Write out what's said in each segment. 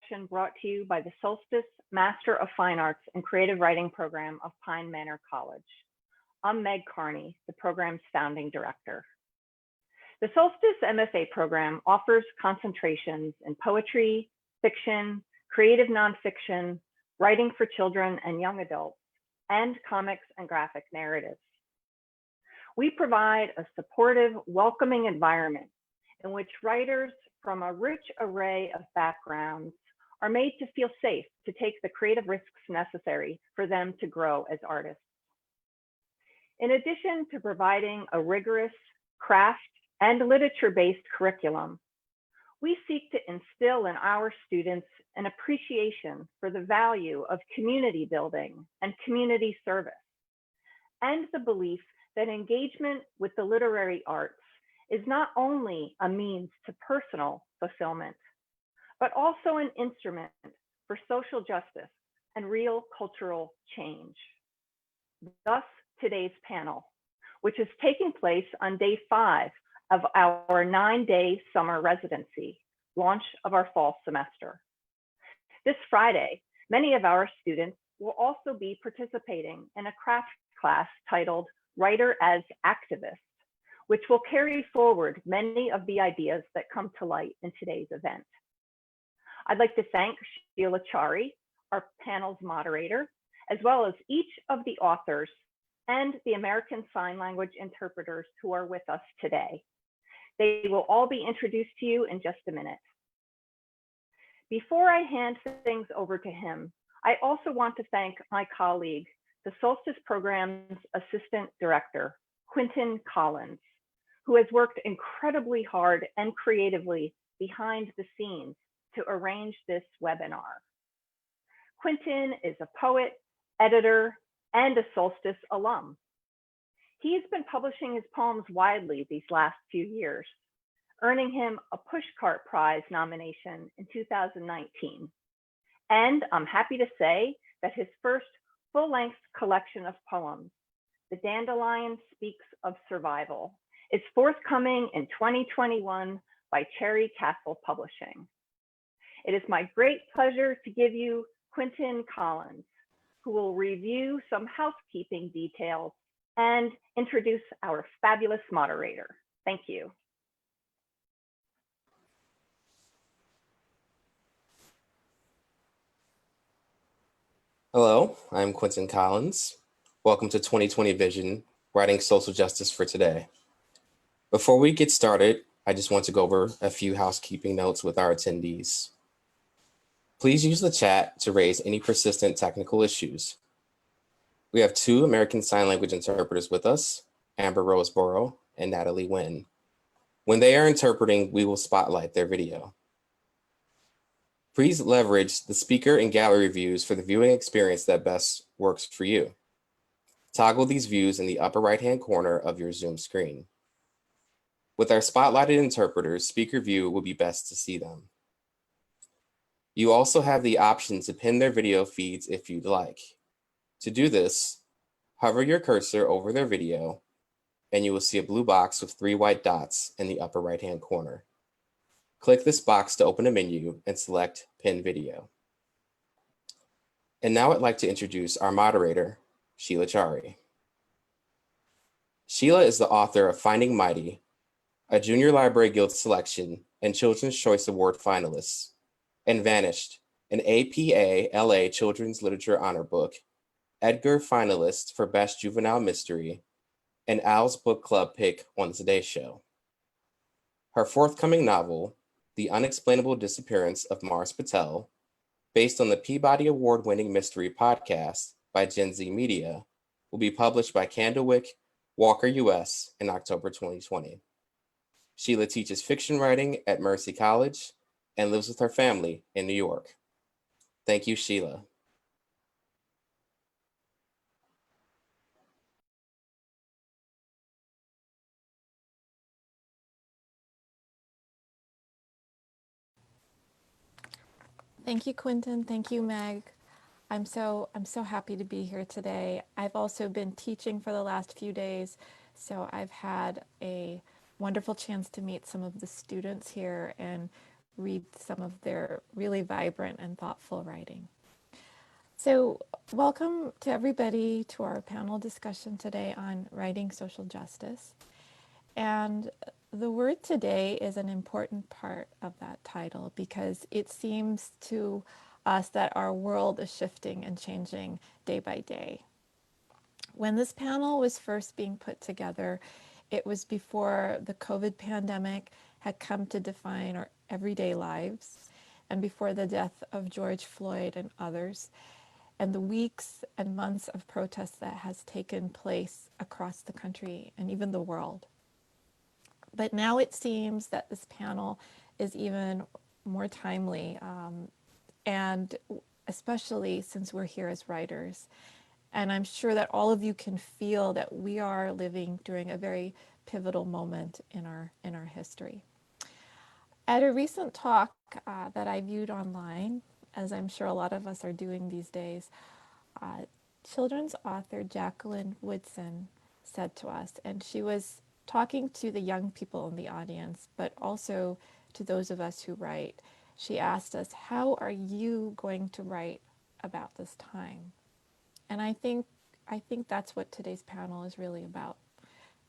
selection brought to you by the Solstice Master of Fine Arts and Creative Writing program of Pine Manor College. I'm Meg Carney, the program's founding director. The Solstice MFA program offers concentrations in poetry, fiction, creative nonfiction, writing for children and young adults, and comics and graphic narratives. We provide a supportive, welcoming environment in which writers from a rich array of backgrounds are made to feel safe to take the creative risks necessary for them to grow as artists. In addition to providing a rigorous craft and literature-based curriculum, we seek to instill in our students an appreciation for the value of community building and community service, and the belief that engagement with the literary arts is not only a means to personal fulfillment, but also an instrument for social justice and real cultural change. Thus, today's panel, which is taking place on day 5 of our 9-day summer residency, launch of our fall semester. This Friday, many of our students will also be participating in a craft class titled Writer as Activist, which will carry forward many of the ideas that come to light in today's event. I'd like to thank Sheela Chari, our panel's moderator, as well as each of the authors and the American Sign Language interpreters who are with us today. They will all be introduced to you in just a minute. Before I hand things over to him, I also want to thank my colleague, the Solstice Program's Assistant Director, Quentin Collins, who has worked incredibly hard and creatively behind the scenes to arrange this webinar. Quentin is a poet, editor, and a Solstice alum. He's been publishing his poems widely these last few years, earning him a Pushcart Prize nomination in 2019. And I'm happy to say that his first full-length collection of poems, The Dandelion Speaks of Survival, is forthcoming in 2021 by Cherry Castle Publishing. It is my great pleasure to give you Quentin Collins, who will review some housekeeping details and introduce our fabulous moderator. Thank you. Hello, I'm Quinton Collins. Welcome to 2020 Vision, Writing Social Justice for Today. Before we get started, I just want to go over a few housekeeping notes with our attendees. Please use the chat to raise any persistent technical issues. We have 2 American Sign Language interpreters with us, Amber Roseborough and Natalie Nguyen. When they are interpreting, we will spotlight their video. Please leverage the speaker and gallery views for the viewing experience that best works for you. Toggle these views in the upper right-hand corner of your Zoom screen. With our spotlighted interpreters, speaker view will be best to see them. You also have the option to pin their video feeds if you'd like. To do this, hover your cursor over their video, and you will see a blue box with 3 white dots in the upper right-hand corner. Click this box to open a menu and select Pin Video. And now I'd like to introduce our moderator, Sheela Chari. Sheela is the author of Finding Mighty, a Junior Library Guild selection and Children's Choice Award finalist, and Vanished, an APA LA Children's Literature Honor Book, Edgar finalist for Best Juvenile Mystery, and Al's Book Club pick on the Today Show. Her forthcoming novel, The Unexplainable Disappearance of Mars Patel, based on the Peabody Award-winning mystery podcast by Gen Z Media, will be published by Candlewick, Walker US in October 2020. Sheela teaches fiction writing at Mercy College and lives with her family in New York. Thank you, Sheela. Thank you, Quentin. Thank you, Meg. I'm so happy to be here today. I've also been teaching for the last few days, so I've had a wonderful chance to meet some of the students here, and read some of their really vibrant and thoughtful writing. So welcome to everybody to our panel discussion today on writing social justice. And the word today is an important part of that title because it seems to us that our world is shifting and changing day by day. When this panel was first being put together, it was before the COVID pandemic had come to define our everyday lives and before the death of George Floyd and others, and the weeks and months of protests that has taken place across the country and even the world. But now it seems that this panel is even more timely, and especially since we're here as writers. And I'm sure that all of you can feel that we are living during a very pivotal moment in our history. At a recent talk that I viewed online, as I'm sure a lot of us are doing these days, children's author Jacqueline Woodson said to us, and she was talking to the young people in the audience, but also to those of us who write. She asked us, how are you going to write about this time? And I think that's what today's panel is really about.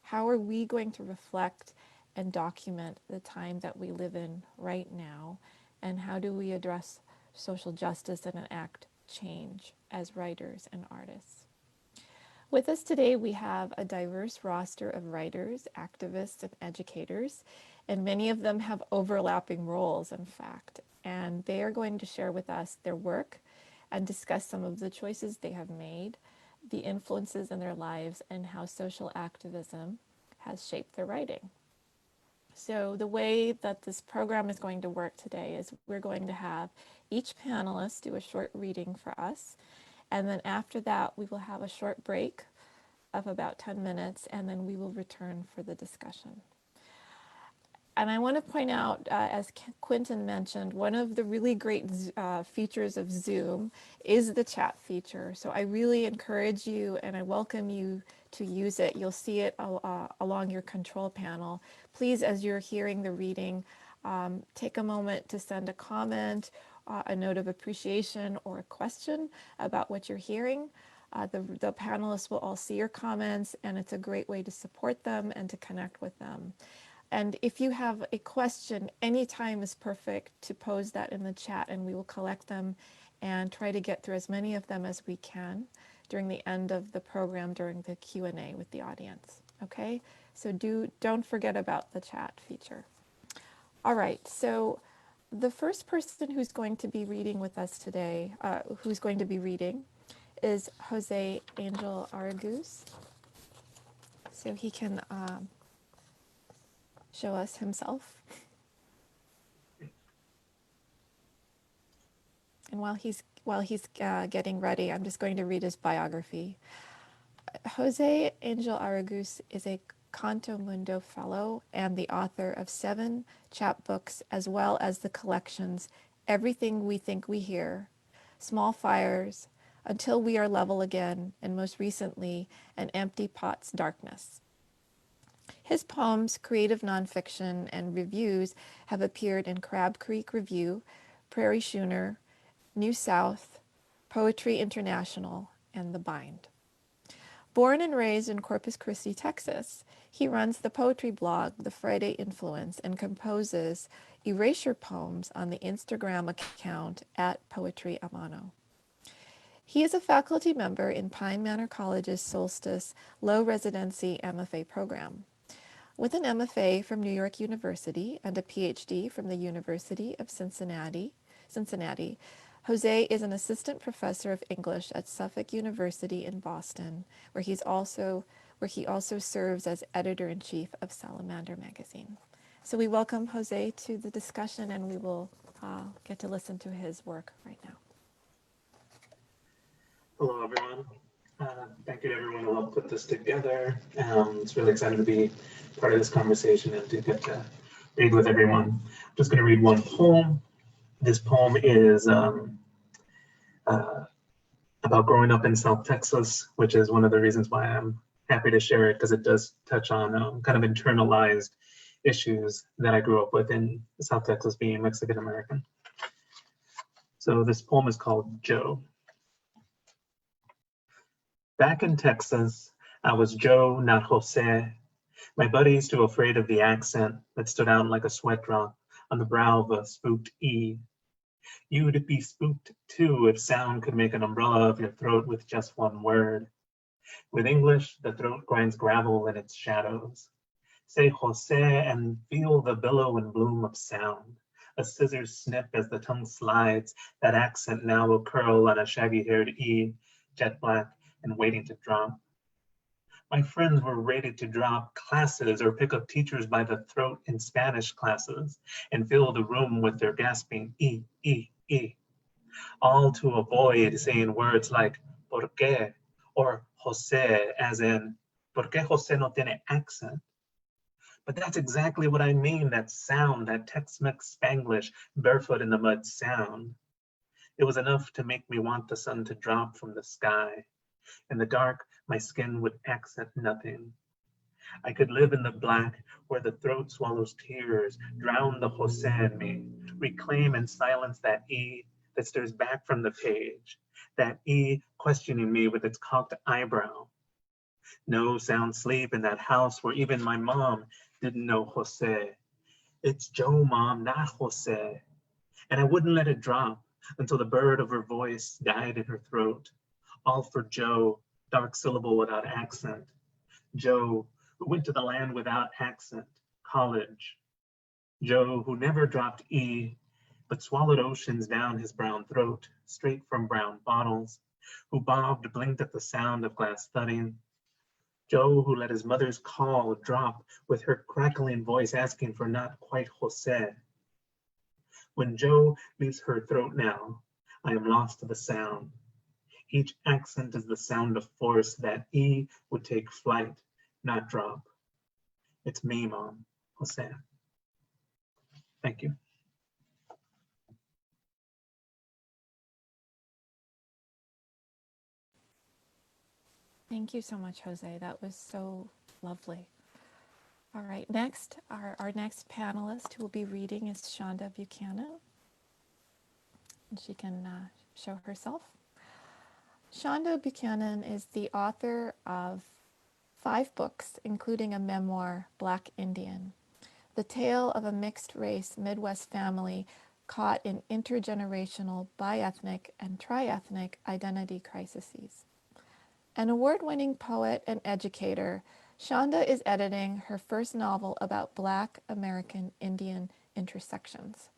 How are we going to reflect and document the time that we live in right now? And how do we address social justice and enact change as writers and artists? With us today, we have a diverse roster of writers, activists, and educators, and many of them have overlapping roles, in fact. And they are going to share with us their work and discuss some of the choices they have made, the influences in their lives, and how social activism has shaped their writing. So the way that this program is going to work today is we're going to have each panelist do a short reading for us, and then after that we will have a short break of about 10 minutes, and then we will return for the discussion. And I want to point out, as Quinton mentioned, one of the really great features of Zoom is the chat feature. So I really encourage you and I welcome you to use it. You'll see it along your control panel. Please, as you're hearing the reading, take a moment to send a comment, a note of appreciation, or a question about what you're hearing. The panelists will all see your comments, and it's a great way to support them and to connect with them. And if you have a question, any time is perfect to pose that in the chat, and we will collect them and try to get through as many of them as we can during the end of the program during the Q&A with the audience. Okay, so don't forget about the chat feature. All right, so the first person who's going to be reading with us today, is José Angel Araguz. So he can show us himself. And while he's getting ready, I'm just going to read his biography. José Angel Araguz is a Canto Mundo Fellow and the author of 7 chapbooks, as well as the collections Everything We Think We Hear, Small Fires, Until We Are Level Again, and most recently, An Empty Pot's Darkness. His poems, creative nonfiction, and reviews have appeared in Crab Creek Review, Prairie Schooner, New South, Poetry International, and The Bind. Born and raised in Corpus Christi, Texas, he runs the poetry blog, The Friday Influence, and composes erasure poems on the Instagram account @PoetryAmano. He is a faculty member in Pine Manor College's Solstice Low-Residency MFA program. With an MFA from New York University and a PhD from the University of Cincinnati, José is an assistant professor of English at Suffolk University in Boston, where he also serves as editor-in-chief of Salamander magazine. So we welcome José to the discussion, and we will get to listen to his work right now. Hello, everyone. Thank you to everyone who helped put this together. It's really exciting to be part of this conversation and to get to read with everyone. I'm just going to read one poem. This poem is about growing up in South Texas, which is one of the reasons why I'm happy to share it, because it does touch on kind of internalized issues that I grew up with in South Texas, being Mexican American. So this poem is called Joe. Back in Texas, I was Joe, not Jose. My buddies too afraid of the accent that stood out like a sweat drop on the brow of a spooked E. You'd be spooked too if sound could make an umbrella of your throat with just one word. With English, the throat grinds gravel in its shadows. Say Jose and feel the billow and bloom of sound. A scissors snip as the tongue slides, that accent now will curl on a shaggy-haired E, jet black and waiting to drop. My friends were rated to drop classes or pick up teachers by the throat in Spanish classes and fill the room with their gasping E, E, E, all to avoid saying words like por qué or Jose, as in, por qué Jose no tiene accent? But that's exactly what I mean, that sound, that Tex-Mex Spanglish, barefoot in the mud sound. It was enough to make me want the sun to drop from the sky. In the dark, my skin would accent nothing. I could live in the black where the throat swallows tears, drown the Jose in me, reclaim and silence that E that stares back from the page, that E questioning me with its cocked eyebrow. No sound sleep in that house where even my mom didn't know Jose. It's Joe, Mom, not Jose. And I wouldn't let it drop until the bird of her voice died in her throat. All for Joe, dark syllable without accent. Joe, who went to the land without accent, college. Joe, who never dropped E, but swallowed oceans down his brown throat, straight from brown bottles, who bobbed, blinked at the sound of glass thudding. Joe, who let his mother's call drop with her crackling voice asking for not quite Jose. When Joe leaves her throat now, I am lost to the sound. Each accent is the sound of force that E would take flight, not drop. It's me, Mom, Jose. Thank you. Thank you so much, Jose. That was so lovely. All right, next, our next panelist who will be reading is Shonda Buchanan. And she can show herself. Shonda Buchanan is the author of 5 books, including a memoir, Black Indian, the tale of a mixed-race Midwest family caught in intergenerational, bi-ethnic, and tri-ethnic identity crises. An award-winning poet and educator, Shonda is editing her first novel about Black American Indian intersections,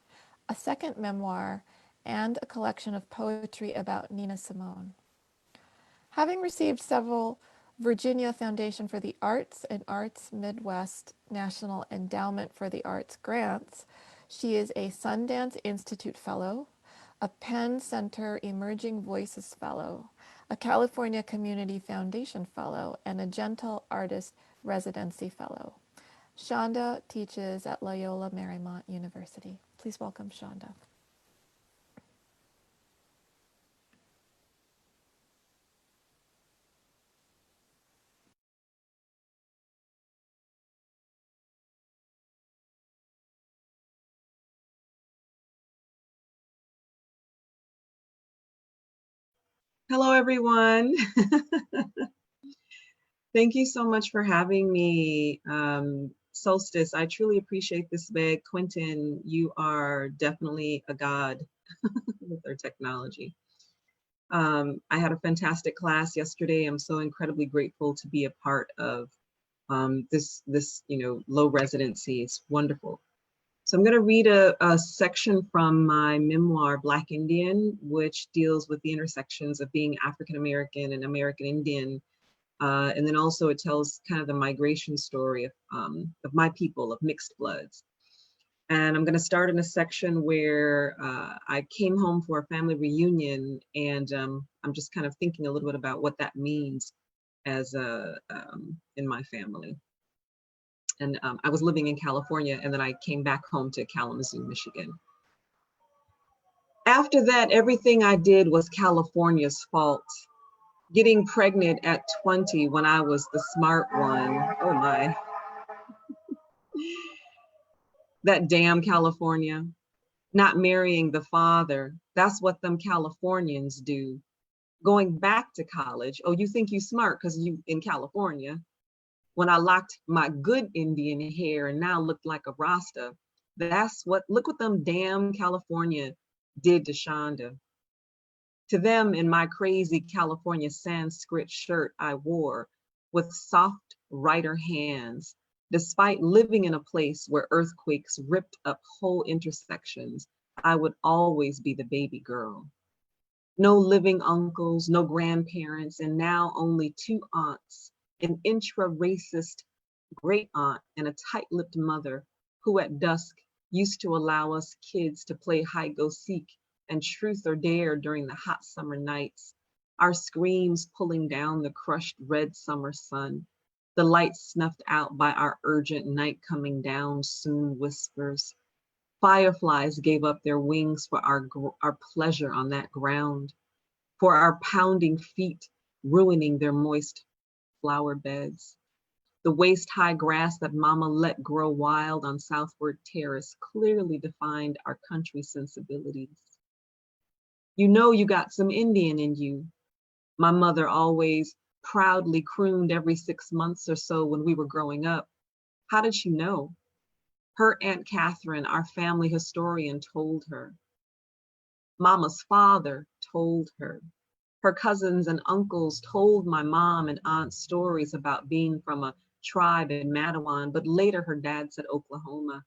a second memoir, and a collection of poetry about Nina Simone. Having received several Virginia Foundation for the Arts and Arts Midwest National Endowment for the Arts grants, she is a Sundance Institute Fellow, a Penn Center Emerging Voices Fellow, a California Community Foundation Fellow, and a Gentle Artist Residency Fellow. Shonda teaches at Loyola Marymount University. Please welcome Shonda. Hello, everyone. Thank you so much for having me, Solstice. I truly appreciate this, Meg. Quentin, you are definitely a god with our technology. I had a fantastic class yesterday. I'm so incredibly grateful to be a part of this low residency. It's wonderful. So I'm going to read a section from my memoir, Black Indian, which deals with the intersections of being African American and American Indian. And then also it tells kind of the migration story of my people, of mixed bloods. And I'm going to start in a section where I came home for a family reunion, and I'm just kind of thinking a little bit about what that means as in my family. And I was living in California, and then I came back home to Kalamazoo, Michigan. After that, everything I did was California's fault. Getting pregnant at 20 when I was the smart one, oh my. That damn California, not marrying the father, that's what them Californians do. Going back to college, oh, you think you smart because you in California. When I locked my good Indian hair and now looked like a Rasta, look what them damn California did to Shonda. To them, in my crazy California Sanskrit shirt I wore with soft writer hands, despite living in a place where earthquakes ripped up whole intersections, I would always be the baby girl. No living uncles, no grandparents, and now only 2 aunts, an intra-racist great aunt and a tight-lipped mother who at dusk used to allow us kids to play hide-go-seek and truth or dare during the hot summer nights, our screams pulling down the crushed red summer sun, the light snuffed out by our urgent night coming down soon whispers. Fireflies gave up their wings for our pleasure on that ground, for our pounding feet ruining their moist flower beds. The waist-high grass that Mama let grow wild on Southward Terrace clearly defined our country sensibilities. You know you got some Indian in you. My mother always proudly crooned every 6 months or so when we were growing up. How did she know? Her Aunt Catherine, our family historian, told her. Mama's father told her. Her cousins and uncles told my mom and aunt stories about being from a tribe in Mattawan, but later her dad said Oklahoma.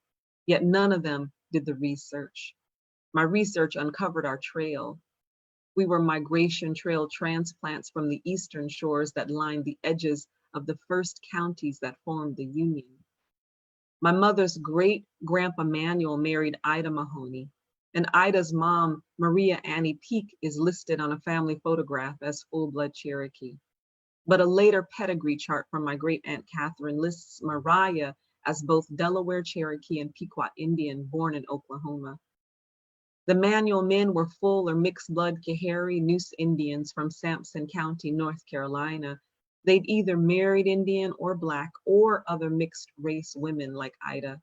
Yet none of them did the research. My research uncovered our trail. We were migration trail transplants from the eastern shores that lined the edges of the first counties that formed the Union. My mother's great-grandpa Manuel married Ida Mahoney, and Ida's mom, Maria Annie Peake, is listed on a family photograph as full-blood Cherokee. But a later pedigree chart from my great-aunt Catherine lists Mariah as both Delaware Cherokee and Pequot Indian born in Oklahoma. The Manuel men were full or mixed-blood Kahari Noose Indians from Sampson County, North Carolina. They'd either married Indian or Black or other mixed-race women like Ida.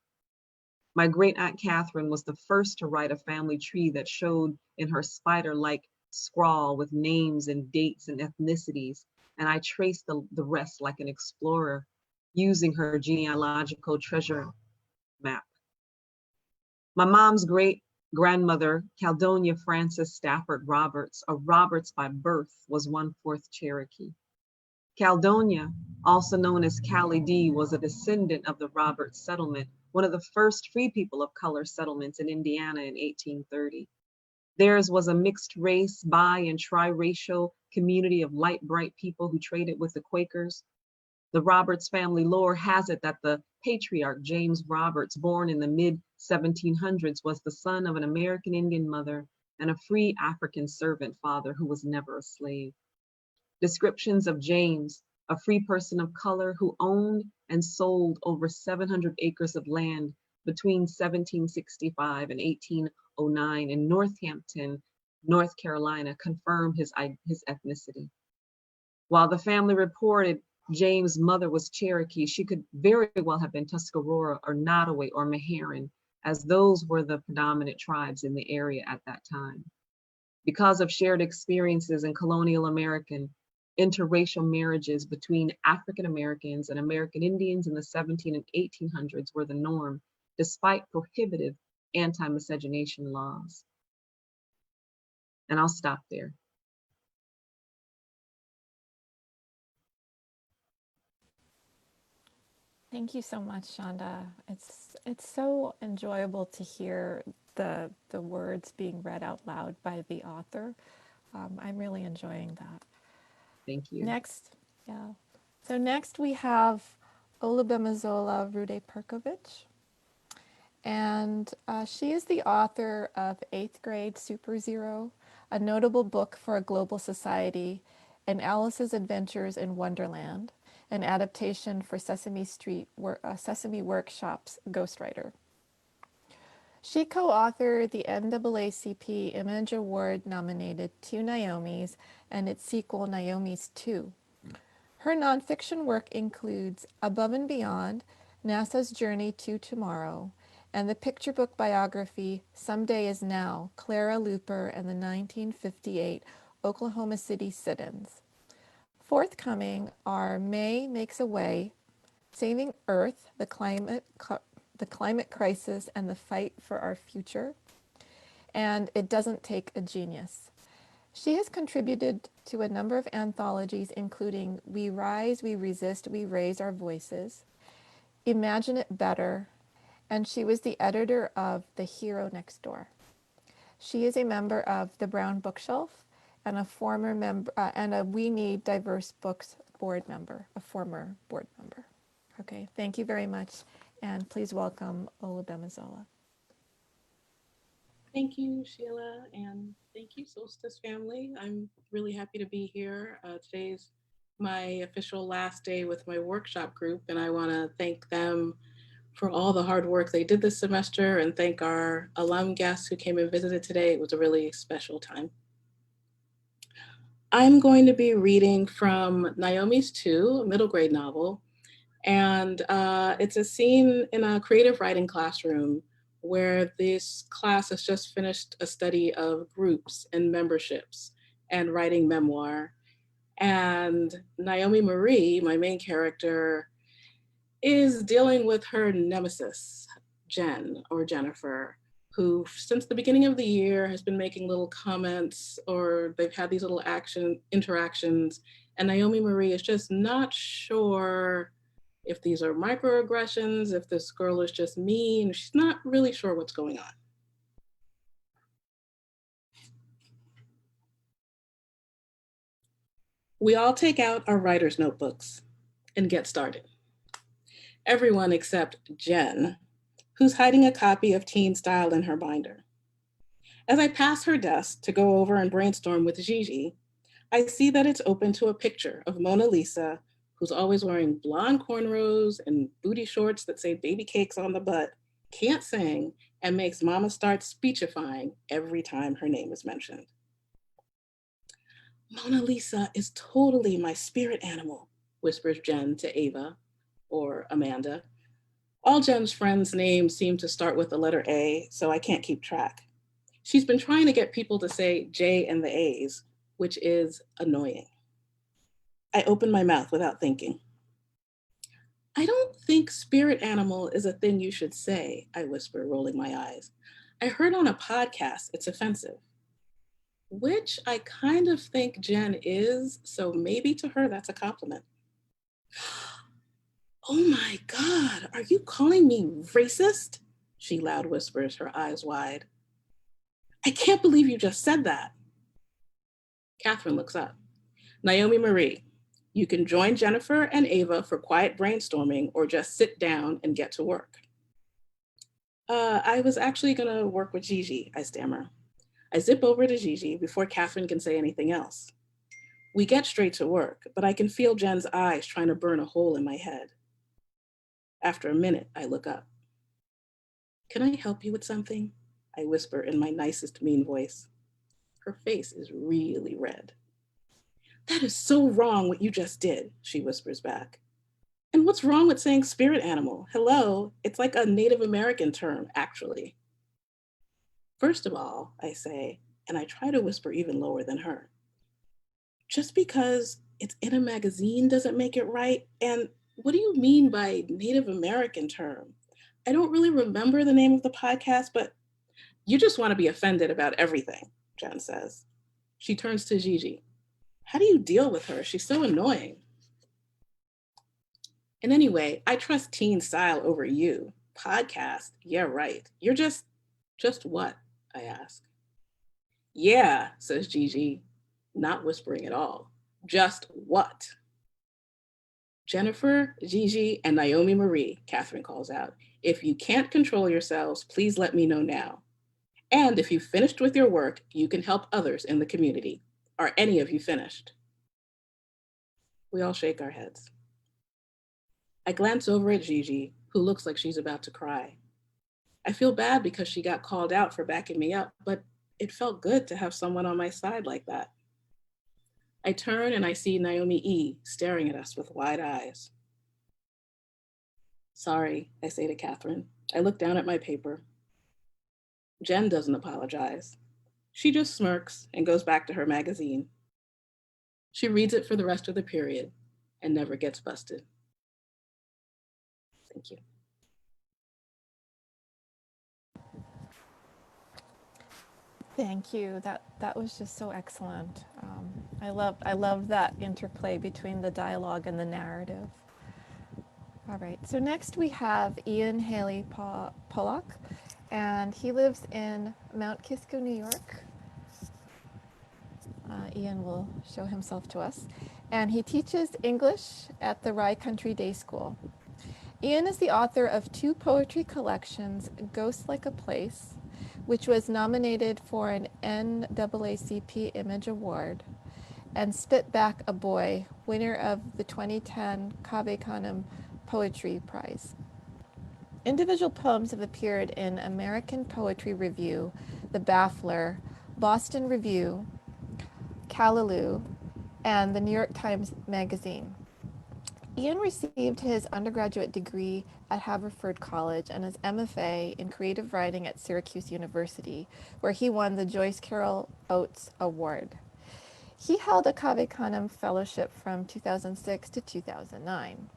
My great-aunt Catherine was the first to write a family tree that showed in her spider-like scrawl with names and dates and ethnicities, and I traced the rest like an explorer using her genealogical treasure map. My mom's great-grandmother, Caldonia Frances Stafford Roberts, a Roberts by birth, was 1/4 Cherokee. Caldonia, also known as Callie D, was a descendant of the Roberts settlement, one of the first free people of color settlements in Indiana in 1830. Theirs was a mixed race, bi and triracial community of light, bright people who traded with the Quakers. The Roberts family lore has it that the patriarch, James Roberts, born in the mid-1700s, was the son of an American Indian mother and a free African servant father who was never a slave. Descriptions of James, a free person of color who owned and sold over 700 acres of land between 1765 and 1809 in Northampton, North Carolina, confirm his ethnicity. While the family reported James' mother was Cherokee, she could very well have been Tuscarora or Nottoway or Meherrin, as those were the predominant tribes in the area at that time. Because of shared experiences in colonial American interracial marriages between African Americans and American Indians in the 1700s and 1800s were the norm, despite prohibitive anti-miscegenation laws. And I'll stop there. Thank you so much, Shonda. It's so enjoyable to hear the words being read out loud by the author. I'm really enjoying that. Thank you. Next, yeah. So next we have Olugbemisola Rhuday-Perkovich. And she is the author of 8th Grade Super Zero, a notable book for a global society, and Alice's Adventures in Wonderland, an adaptation for Sesame Workshop's ghostwriter. She co-authored the NAACP Image Award nominated Two Naomis and its sequel Naomi's 2. Her nonfiction work includes Above and Beyond, NASA's Journey to Tomorrow, and the picture book biography, Someday Is Now, Clara Luper and the 1958 Oklahoma City Sit-ins. Forthcoming are May Makes a Way, Saving Earth, the climate crisis and the fight for our future, and It Doesn't Take a Genius. She has contributed to a number of anthologies, including We Rise, We Resist, We Raise Our Voices, Imagine It Better, and she was the editor of The Hero Next Door. She is a member of the Brown Bookshelf and a former member and a We Need Diverse Books board member, a former board member. Okay, thank you very much, and please welcome Olugbemisola. Thank you, Sheila, and thank you, Solstice family. I'm really happy to be here. Today's my official last day with my workshop group, and I want to thank them for all the hard work they did this semester and thank our alum guests who came and visited today. It was a really special time. I'm going to be reading from Naomi's 2, a middle grade novel, and it's a scene in a creative writing classroom where this class has just finished a study of groups and memberships and writing memoir. And Naomi Marie, my main character, is dealing with her nemesis, Jen or Jennifer, who since the beginning of the year has been making little comments, or they've had these little interactions, and Naomi Marie is just not sure if these are microaggressions, if this girl is just mean. She's not really sure what's going on. We all take out our writer's notebooks and get started. Everyone except Jen, who's hiding a copy of Teen Style in her binder. As I pass her desk to go over and brainstorm with Gigi, I see that it's open to a picture of Mona Lisa, who's always wearing blonde cornrows and booty shorts that say baby cakes on the butt, can't sing, and makes mama start speechifying every time her name is mentioned. Mona Lisa is totally my spirit animal, whispers Jen to Ava, or Amanda. All Jen's friends' names seem to start with the letter A, so I can't keep track. She's been trying to get people to say J and the A's, which is annoying. I open my mouth without thinking. I don't think spirit animal is a thing you should say, I whisper, rolling my eyes. I heard on a podcast it's offensive. Which I kind of think Jen is, so maybe to her that's a compliment. Oh my God, are you calling me racist? She loud whispers, her eyes wide. I can't believe you just said that. Catherine looks up. Naomi Marie, you can join Jennifer and Ava for quiet brainstorming or just sit down and get to work. I was actually gonna work with Gigi, I stammer. I zip over to Gigi before Catherine can say anything else. We get straight to work, but I can feel Jen's eyes trying to burn a hole in my head. After a minute, I look up. Can I help you with something? I whisper in my nicest mean voice. Her face is really red. That is so wrong what you just did, she whispers back. And what's wrong with saying spirit animal? Hello, it's like a Native American term, actually. First of all, I say, and I try to whisper even lower than her. Just because it's in a magazine doesn't make it right. And what do you mean by Native American term? I don't really remember the name of the podcast, but you just want to be offended about everything, Jen says. She turns to Gigi. How do you deal with her? She's so annoying. And anyway, I trust Teen Style over you. Podcast? Yeah, right. You're just what? I ask. Yeah, says Gigi, not whispering at all. Just what? Jennifer, Gigi, and Naomi Marie, Catherine calls out. If you can't control yourselves, please let me know now. And if you've finished with your work, you can help others in the community. Are any of you finished? We all shake our heads. I glance over at Gigi, who looks like she's about to cry. I feel bad because she got called out for backing me up, but it felt good to have someone on my side like that. I turn and I see Naomi E. staring at us with wide eyes. Sorry, I say to Catherine. I look down at my paper. Jen doesn't apologize. She just smirks and goes back to her magazine. She reads it for the rest of the period and never gets busted. Thank you. Thank you. That was just so excellent. I love that interplay between the dialogue and the narrative. All right. So next we have Iain Haley Pollock, and he lives in Mount Kisco, New York. Iain will show himself to us, and he teaches English at the Rye Country Day School. Iain is the author of 2 poetry collections, Ghost Like a Place, which was nominated for an NAACP Image Award, and Spit Back a Boy, winner of the 2010 Cave Canem Poetry Prize. Individual poems have appeared in American Poetry Review, The Baffler, Boston Review, Callaloo, and the New York Times Magazine. Iain received his undergraduate degree at Haverford College and his MFA in creative writing at Syracuse University, where he won the Joyce Carol Oates Award. He held a Cave Canem Fellowship from 2006 to 2009.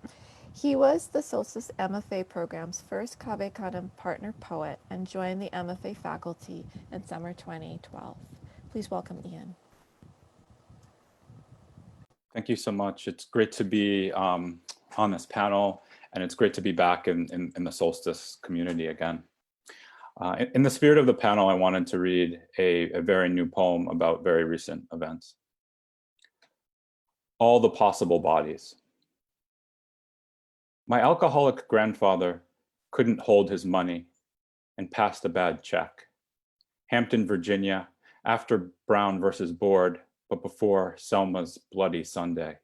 He was the Solstice MFA program's first Cave Canem partner poet and joined the MFA faculty in summer 2012. Please welcome Iain. Thank you so much. It's great to be on this panel, and it's great to be back in the Solstice community again. In the spirit of the panel, I wanted to read a very new poem about very recent events. All the Possible Bodies. My alcoholic grandfather couldn't hold his money and passed a bad check. Hampton, Virginia, after Brown versus Board, but before Selma's Bloody Sunday.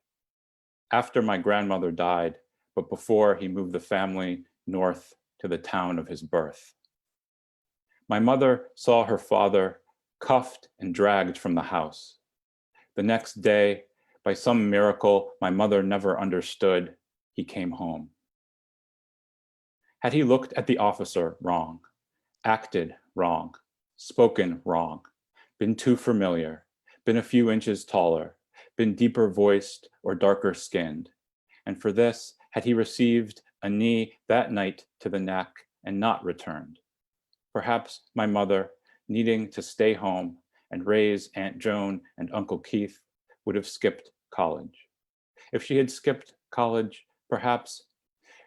After my grandmother died, but before he moved the family north to the town of his birth. My mother saw her father cuffed and dragged from the house. The next day, by some miracle my mother never understood, he came home. Had he looked at the officer wrong, acted wrong, spoken wrong, been too familiar, been a few inches taller, been deeper voiced or darker skinned, and for this had he received a knee that night to the neck and not returned? Perhaps my mother, needing to stay home and raise Aunt Joan and Uncle Keith, would have skipped college. If she had skipped college, perhaps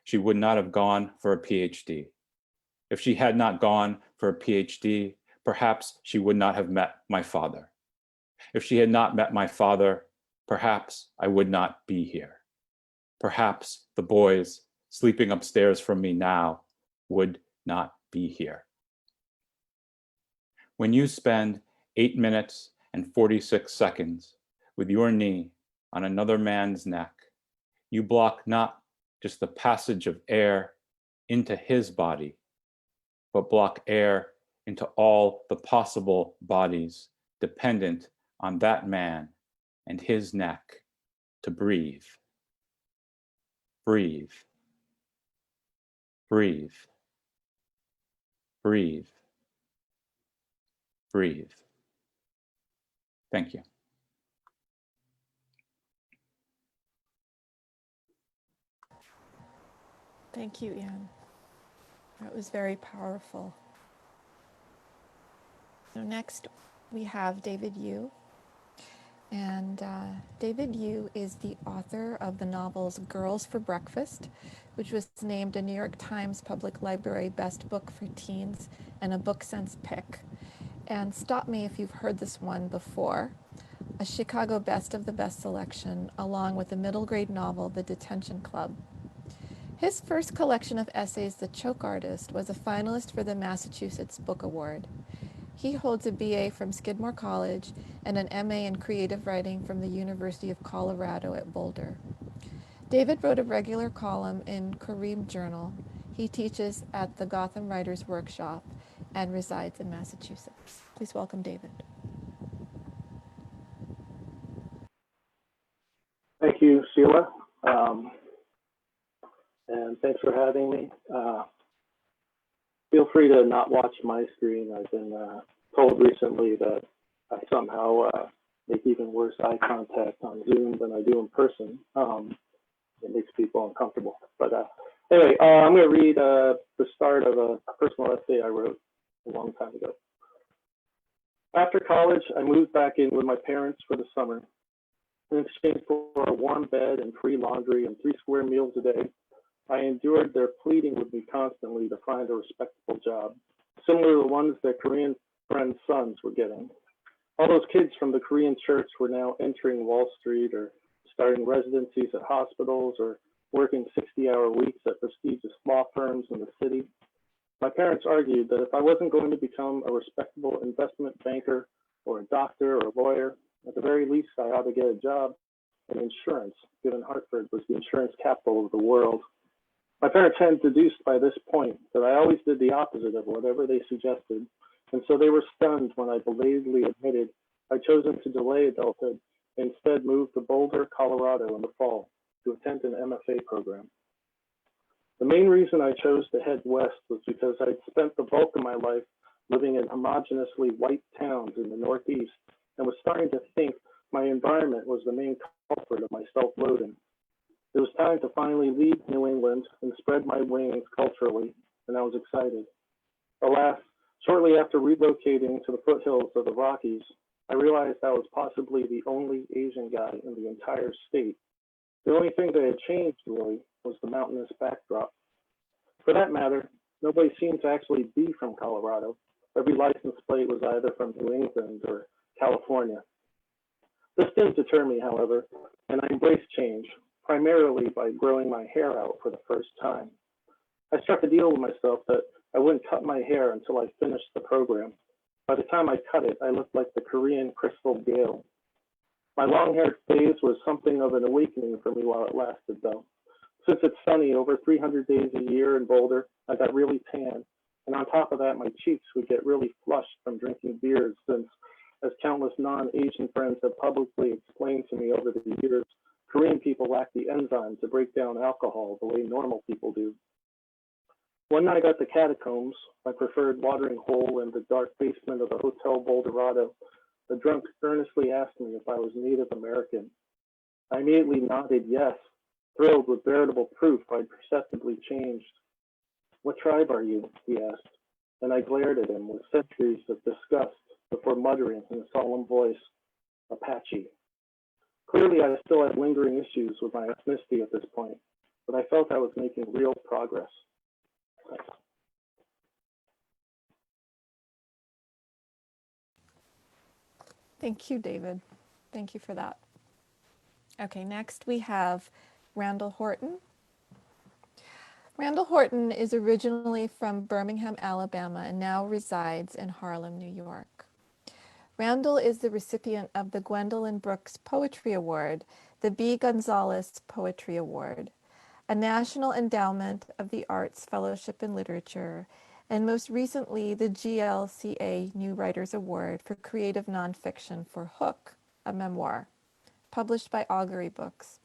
she would not have gone for a PhD. If she had not gone for a PhD, perhaps she would not have met my father. If she had not met my father, perhaps I would not be here. Perhaps the boys sleeping upstairs from me now would not be here. When you spend 8 minutes and 46 seconds with your knee on another man's neck, you block not just the passage of air into his body, but block air into all the possible bodies dependent on that man and his neck to breathe. Breathe. Breathe. Breathe. Breathe. Thank you. Thank you, Iain. That was very powerful. So next we have David Yoo. And David Yoo is the author of the novels Girls for Breakfast, which was named a New York Times Public Library Best Book for Teens and a Book Sense pick. And stop me if you've heard this one before, a Chicago Best of the Best selection, along with the middle grade novel The Detention Club. His first collection of essays, The Choke Artist, was a finalist for the Massachusetts Book Award. He holds a BA from Skidmore College and an MA in creative writing from the University of Colorado at Boulder. David wrote a regular column in Kareem Journal. He teaches at the Gotham Writers Workshop and resides in Massachusetts. Please welcome David. Thank you, Sheela. And thanks for having me. Feel free to not watch my screen. I've been told recently that I somehow make even worse eye contact on Zoom than I do in person. It makes people uncomfortable. But anyway, I'm going to read the start of a personal essay I wrote a long time ago. After college, I moved back in with my parents for the summer. In exchange for a warm bed and free laundry and 3 square meals a day, I endured their pleading with me constantly to find a respectable job, similar to the ones that Korean friends' sons were getting. All those kids from the Korean church were now entering Wall Street or starting residencies at hospitals or working 60-hour weeks at prestigious law firms in the city. My parents argued that if I wasn't going to become a respectable investment banker or a doctor or a lawyer, at the very least I ought to get a job in insurance, given Hartford was the insurance capital of the world. My parents had deduced by this point that I always did the opposite of whatever they suggested, and so they were stunned when I belatedly admitted I'd chosen to delay adulthood and instead moved to Boulder, Colorado in the fall to attend an MFA program. The main reason I chose to head west was because I'd spent the bulk of my life living in homogeneously white towns in the Northeast and was starting to think my environment was the main culprit of my self-loathing. It was time to finally leave New England and spread my wings culturally, and I was excited. Alas, shortly after relocating to the foothills of the Rockies, I realized I was possibly the only Asian guy in the entire state. The only thing that had changed, really, was the mountainous backdrop. For that matter, nobody seemed to actually be from Colorado. Every license plate was either from New England or California. This didn't deter me, however, and I embraced change, primarily by growing my hair out for the first time. I struck a deal with myself that I wouldn't cut my hair until I finished the program. By the time I cut it, I looked like the Korean Crystal Gale. My long-haired phase was something of an awakening for me while it lasted, though. Since it's sunny over 300 days a year in Boulder, I got really tan. And on top of that, my cheeks would get really flushed from drinking beers since, as countless non-Asian friends have publicly explained to me over the years, Korean people lack the enzyme to break down alcohol the way normal people do. One night at the Catacombs, my preferred watering hole in the dark basement of the Hotel Boulderado, the drunk earnestly asked me if I was Native American. I immediately nodded yes, thrilled with veritable proof I'd perceptibly changed. "What tribe are you?" he asked, and I glared at him with centuries of disgust before muttering in a solemn voice, "Apache." Clearly, I still had lingering issues with my ethnicity at this point, but I felt I was making real progress. Thanks. Thank you, David. Thank you for that. Okay, next we have Randall Horton. Randall Horton is originally from Birmingham, Alabama, and now resides in Harlem, New York. Randall is the recipient of the Gwendolyn Brooks Poetry Award, the B. Gonzalez Poetry Award, a National Endowment of the Arts Fellowship in Literature, and most recently the GLCA New Writers Award for Creative Nonfiction for Hook, a memoir, published by Augury Books.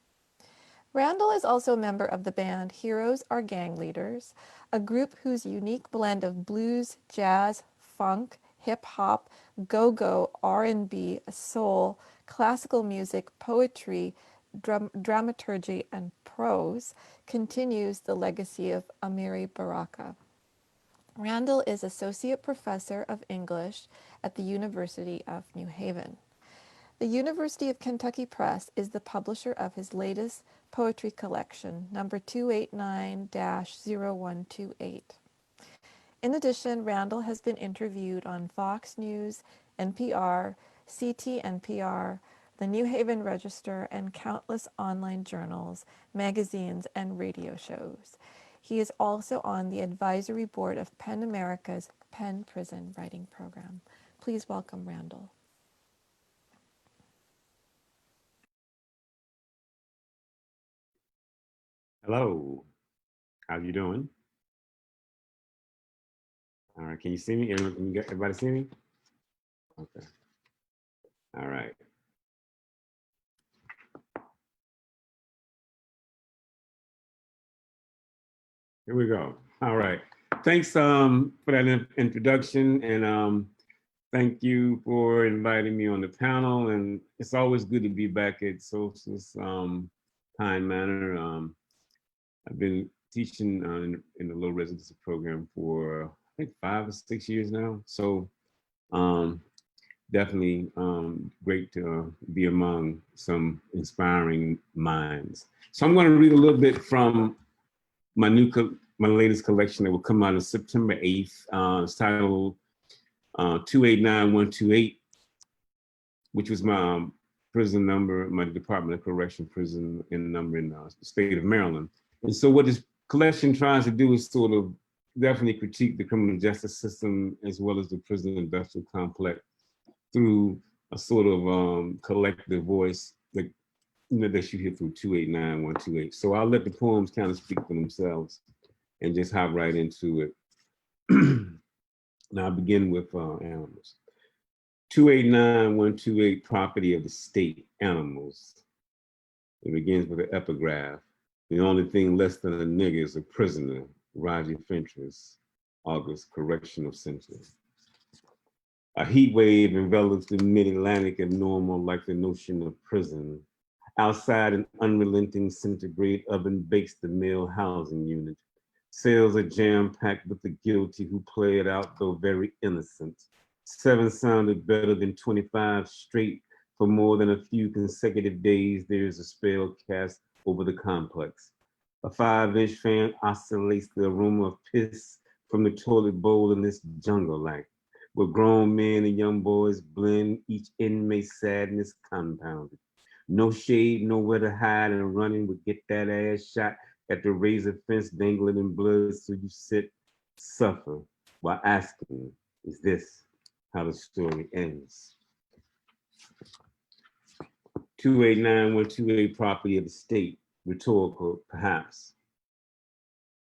Randall is also a member of the band Heroes Are Gang Leaders, a group whose unique blend of blues, jazz, funk, hip-hop, go-go, R&B, soul, classical music, poetry, dramaturgy, and prose continues the legacy of Amiri Baraka. Randall is Associate Professor of English at the University of New Haven. The University of Kentucky Press is the publisher of his latest poetry collection, number 289-0128. In addition, Randall has been interviewed on Fox News, NPR, CT-NPR, the New Haven Register, and countless online journals, magazines, and radio shows. He is also on the advisory board of PEN America's PEN Prison Writing Program. Please welcome Randall. Hello, how you doing? All right, can you see me? Everybody see me? Okay. All right. Here we go. All right. Thanks for that introduction, and thank you for inviting me on the panel. And it's always good to be back at Solstice Pine Manor. I've been teaching in the low-residency program for I think 5 or 6 years now. So definitely great to be among some inspiring minds. So I'm going to read a little bit from my latest collection that will come out on September 8th. It's titled 289128, which was my prison number, my Department of Correction prison number in the state of Maryland. And so what this collection tries to do is sort of definitely critique the criminal justice system as well as the prison industrial complex through a sort of collective voice that, that you hear through 289128. So I'll let the poems kind of speak for themselves and just hop right into it. Now I'll begin with animals. 289128, property of the state, animals. It begins with an epigraph. The only thing less than a nigger is a prisoner. Roger Fentress, August Correctional Center. A heat wave envelops the mid-Atlantic abnormal like the notion of prison. Outside, an unrelenting centigrade oven bakes the male housing unit. Cells are jam-packed with the guilty who play it out, though very innocent. 7 sounded better than 25 straight. For more than a few consecutive days, there is a spell cast over the complex. A 5-inch fan oscillates the aroma of piss from the toilet bowl in this jungle like, where grown men and young boys blend, each inmate's sadness compounded. No shade, nowhere to hide, and running would get that ass shot at the razor fence dangling in blood, so you sit, suffer, while asking, is this how the story ends? 289128, property of the state, rhetorical, perhaps.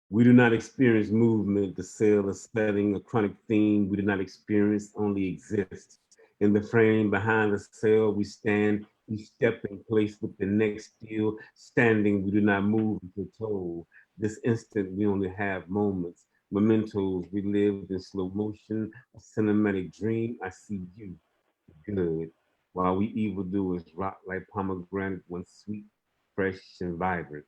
We do not experience movement, the cell, a setting, a chronic theme. We do not experience, only exist. In the frame behind the cell, we stand, we step in place with the next still. Standing, we do not move until told. This instant, we only have moments, mementos we lived in slow motion, a cinematic dream. I see you, good, while we evildoers rock like pomegranate, one sweet, fresh, and vibrant.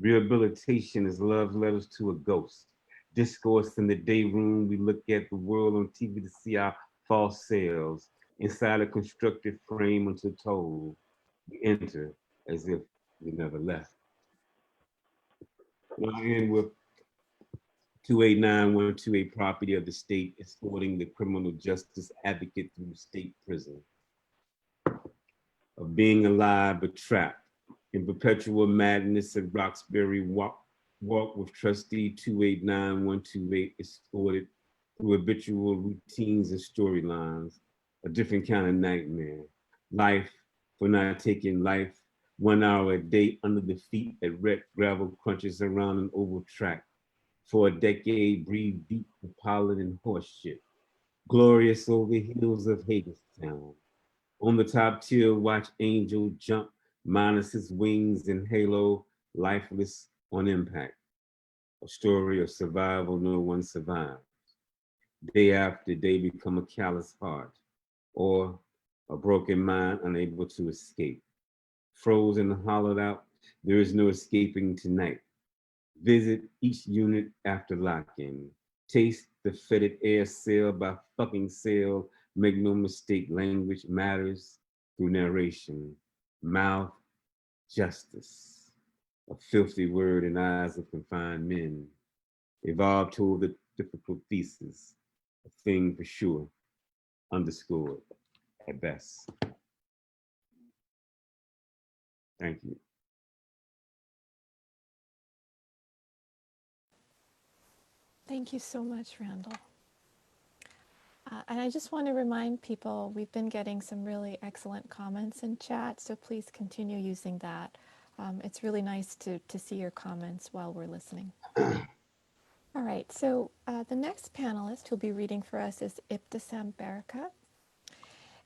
Rehabilitation is love letters to a ghost. Discourse in the day room, we look at the world on TV to see our false selves. Inside a constructed frame until told, we enter as if we never left. Now I end with 289128, property of the state, escorting the criminal justice advocate through state prison. Of being alive but trapped in perpetual madness at Roxbury, walk with trustee 289128, escorted through habitual routines and storylines, a different kind of nightmare. Life for not taking life, 1 hour a day under the feet at red gravel crunches around an oval track. For a decade, breathe deep the pollen and horse shit. Glorious over hills of Hagerstown. On the top tier, watch Angel jump, minus his wings and halo, lifeless on impact. A story of survival, no one survives. Day after day become a callous heart, or a broken mind unable to escape. Frozen and hollowed out, there is no escaping tonight. Visit each unit after lock-in. Taste the fetid air cell by fucking cell. Make no mistake, language matters through narration. Mouth, justice. A filthy word in eyes of confined men. Evolved toward the difficult thesis. A thing for sure, underscored at best. Thank you. Thank you so much, Randall. And I just want to remind people, we've been getting some really excellent comments in chat, so please continue using that. It's really nice to see your comments while we're listening. All right, so the next panelist who'll be reading for us is Iptasambarica.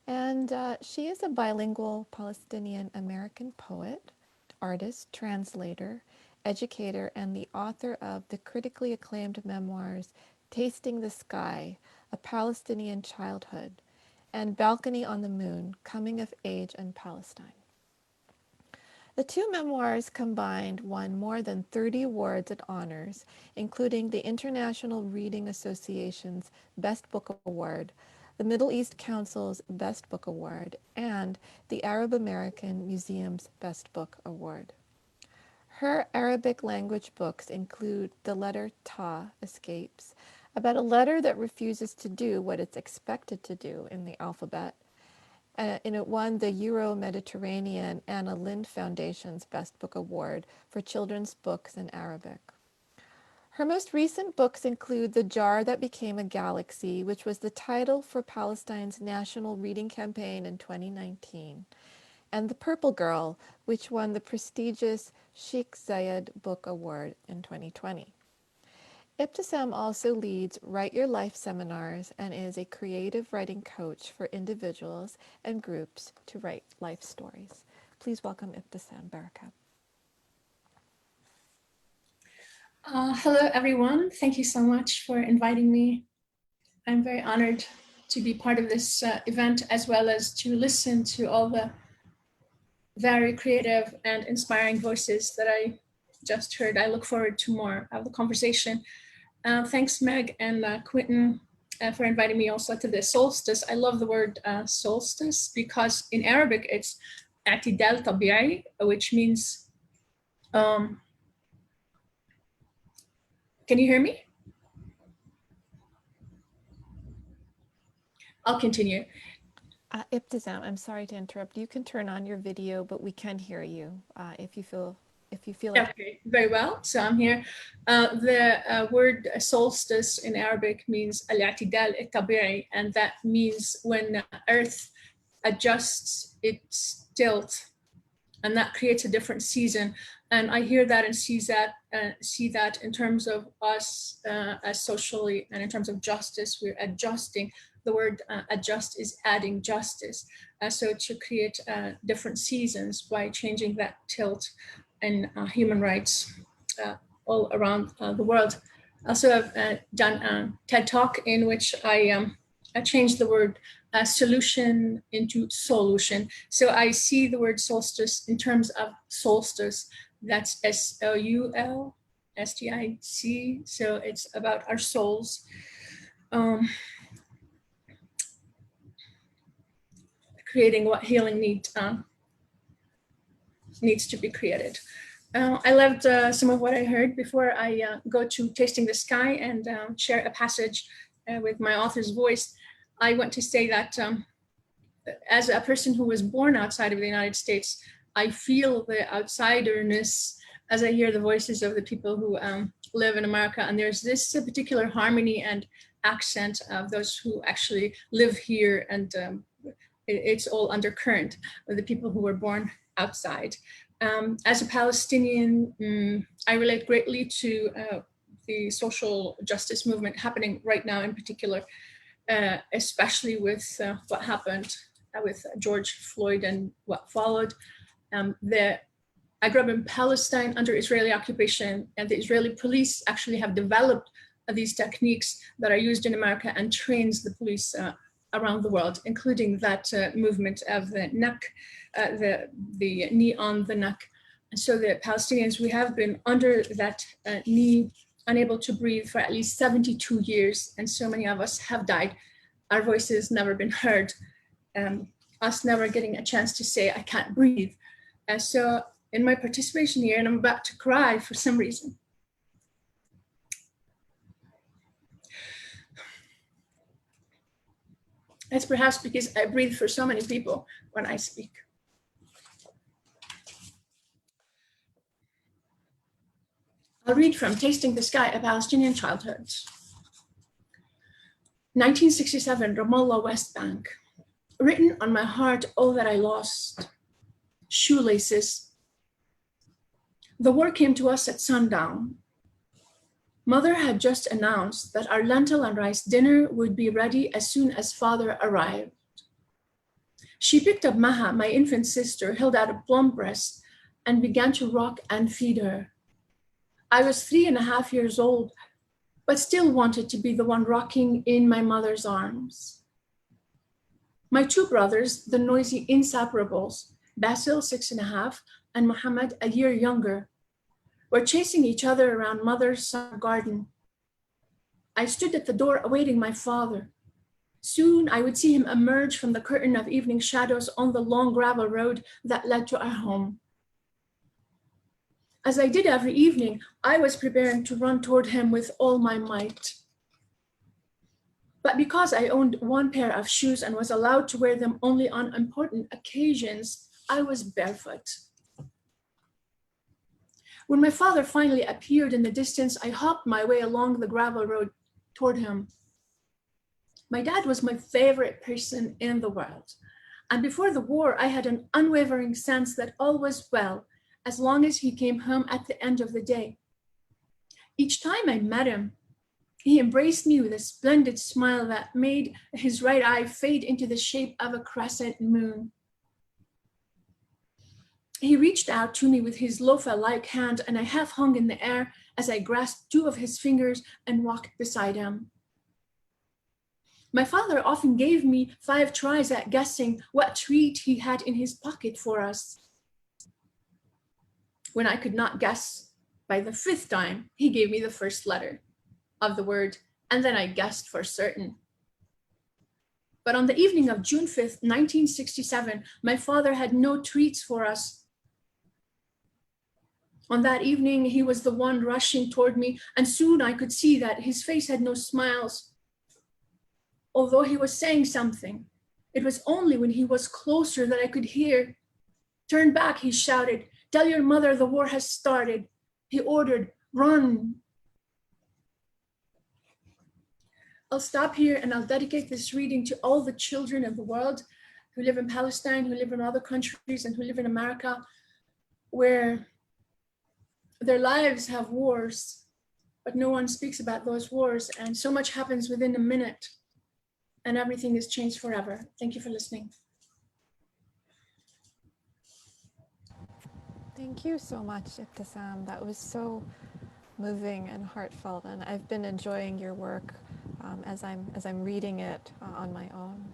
And she is a bilingual Palestinian American poet, artist, translator, educator, and the author of the critically acclaimed memoirs Tasting the Sky, A Palestinian Childhood, and Balcony on the Moon, Coming of Age in Palestine. The two memoirs combined won more than 30 awards and honors, including the International Reading Association's Best Book Award, the Middle East Council's Best Book Award, and the Arab American Museum's Best Book Award. Her Arabic language books include The Letter Ta Escapes, about a letter that refuses to do what it's expected to do in the alphabet, and it won the Euro-Mediterranean Anna Lindh Foundation's Best Book Award for children's books in Arabic. Her most recent books include The Jar That Became a Galaxy, which was the title for Palestine's National Reading Campaign in 2019, and The Purple Girl, which won the prestigious Sheikh Zayed Book Award in 2020. Iptasam also leads Write Your Life seminars and is a creative writing coach for individuals and groups to write life stories. Please welcome Iptasambarica. Hello, everyone. Thank you so much for inviting me. I'm very honored to be part of this event, as well as to listen to all the very creative and inspiring voices that I just heard. I look forward to more of the conversation. Thanks, Meg and Quinton, for inviting me also to the Solstice. I love the word solstice because in Arabic it's اعتدال طبيعي, which means, can you hear me? I'll continue. Ibtisam, I'm sorry to interrupt. You can turn on your video, but we can hear you if you feel like. Okay, very well. So I'm here. The word solstice in Arabic means al-i'tidal al-tabi'i, and that means when Earth adjusts its tilt, and that creates a different season. And I hear that and see that in terms of us as socially and in terms of justice, we're adjusting. The word adjust is adding justice. So to create different seasons by changing that tilt in human rights all around the world. Also, I've done a TED Talk in which I changed the word solution into solution. So I see the word solstice in terms of solstice. That's SOULSTIC. So it's about our souls. Creating what healing needs to be created. I loved some of what I heard before I go to Tasting the Sky and share a passage with my author's voice. I want to say that as a person who was born outside of the United States, I feel the outsiderness as I hear the voices of the people who live in America. And there's this particular harmony and accent of those who actually live here, and it's all undercurrent of the people who were born outside. As a Palestinian, I relate greatly to the social justice movement happening right now in particular, especially with what happened with George Floyd and what followed. I grew up in Palestine under Israeli occupation, and the Israeli police actually have developed these techniques that are used in America and trains the police around the world, including that movement of the neck, the knee on the neck. And so the Palestinians, we have been under that knee, unable to breathe for at least 72 years. And so many of us have died. Our voices never been heard. Us never getting a chance to say, I can't breathe. So in my participation here, and I'm about to cry for some reason. It's perhaps because I breathe for so many people when I speak. I'll read from Tasting the Sky, A Palestinian Childhood. 1967, Ramallah, West Bank. Written on my heart, all that I lost. Shoelaces. The war came to us at sundown. Mother had just announced that our lentil and rice dinner would be ready as soon as father arrived. She picked up Maha, my infant sister, held out a plump breast, and began to rock and feed her. I was 3.5 years old, but still wanted to be the one rocking in my mother's arms. My two brothers, the noisy inseparables, Basil, 6.5, and Muhammad, a year younger, were chasing each other around mother's summer garden. I stood at the door awaiting my father. Soon I would see him emerge from the curtain of evening shadows on the long gravel road that led to our home. As I did every evening, I was preparing to run toward him with all my might. But because I owned one pair of shoes and was allowed to wear them only on important occasions, I was barefoot. When my father finally appeared in the distance, I hopped my way along the gravel road toward him. My dad was my favorite person in the world. And before the war, I had an unwavering sense that all was well, as long as he came home at the end of the day. Each time I met him, he embraced me with a splendid smile that made his right eye fade into the shape of a crescent moon. He reached out to me with his loafer-like hand, and I half hung in the air as I grasped two of his fingers and walked beside him. My father often gave me 5 tries at guessing what treat he had in his pocket for us. When I could not guess, by the 5th time, he gave me the first letter of the word, and then I guessed for certain. But on the evening of June 5th, 1967, my father had no treats for us. On that evening, he was the one rushing toward me, and soon I could see that his face had no smiles. Although he was saying something, it was only when he was closer that I could hear. "Turn back," he shouted. "Tell your mother the war has started." He ordered, "Run." I'll stop here and I'll dedicate this reading to all the children of the world who live in Palestine, who live in other countries, and who live in America, where their lives have wars, but no one speaks about those wars, and so much happens within a minute, and everything is changed forever. Thank you for listening. Thank you so much, Iptasam. That was so moving and heartfelt, and I've been enjoying your work as I'm reading it on my own.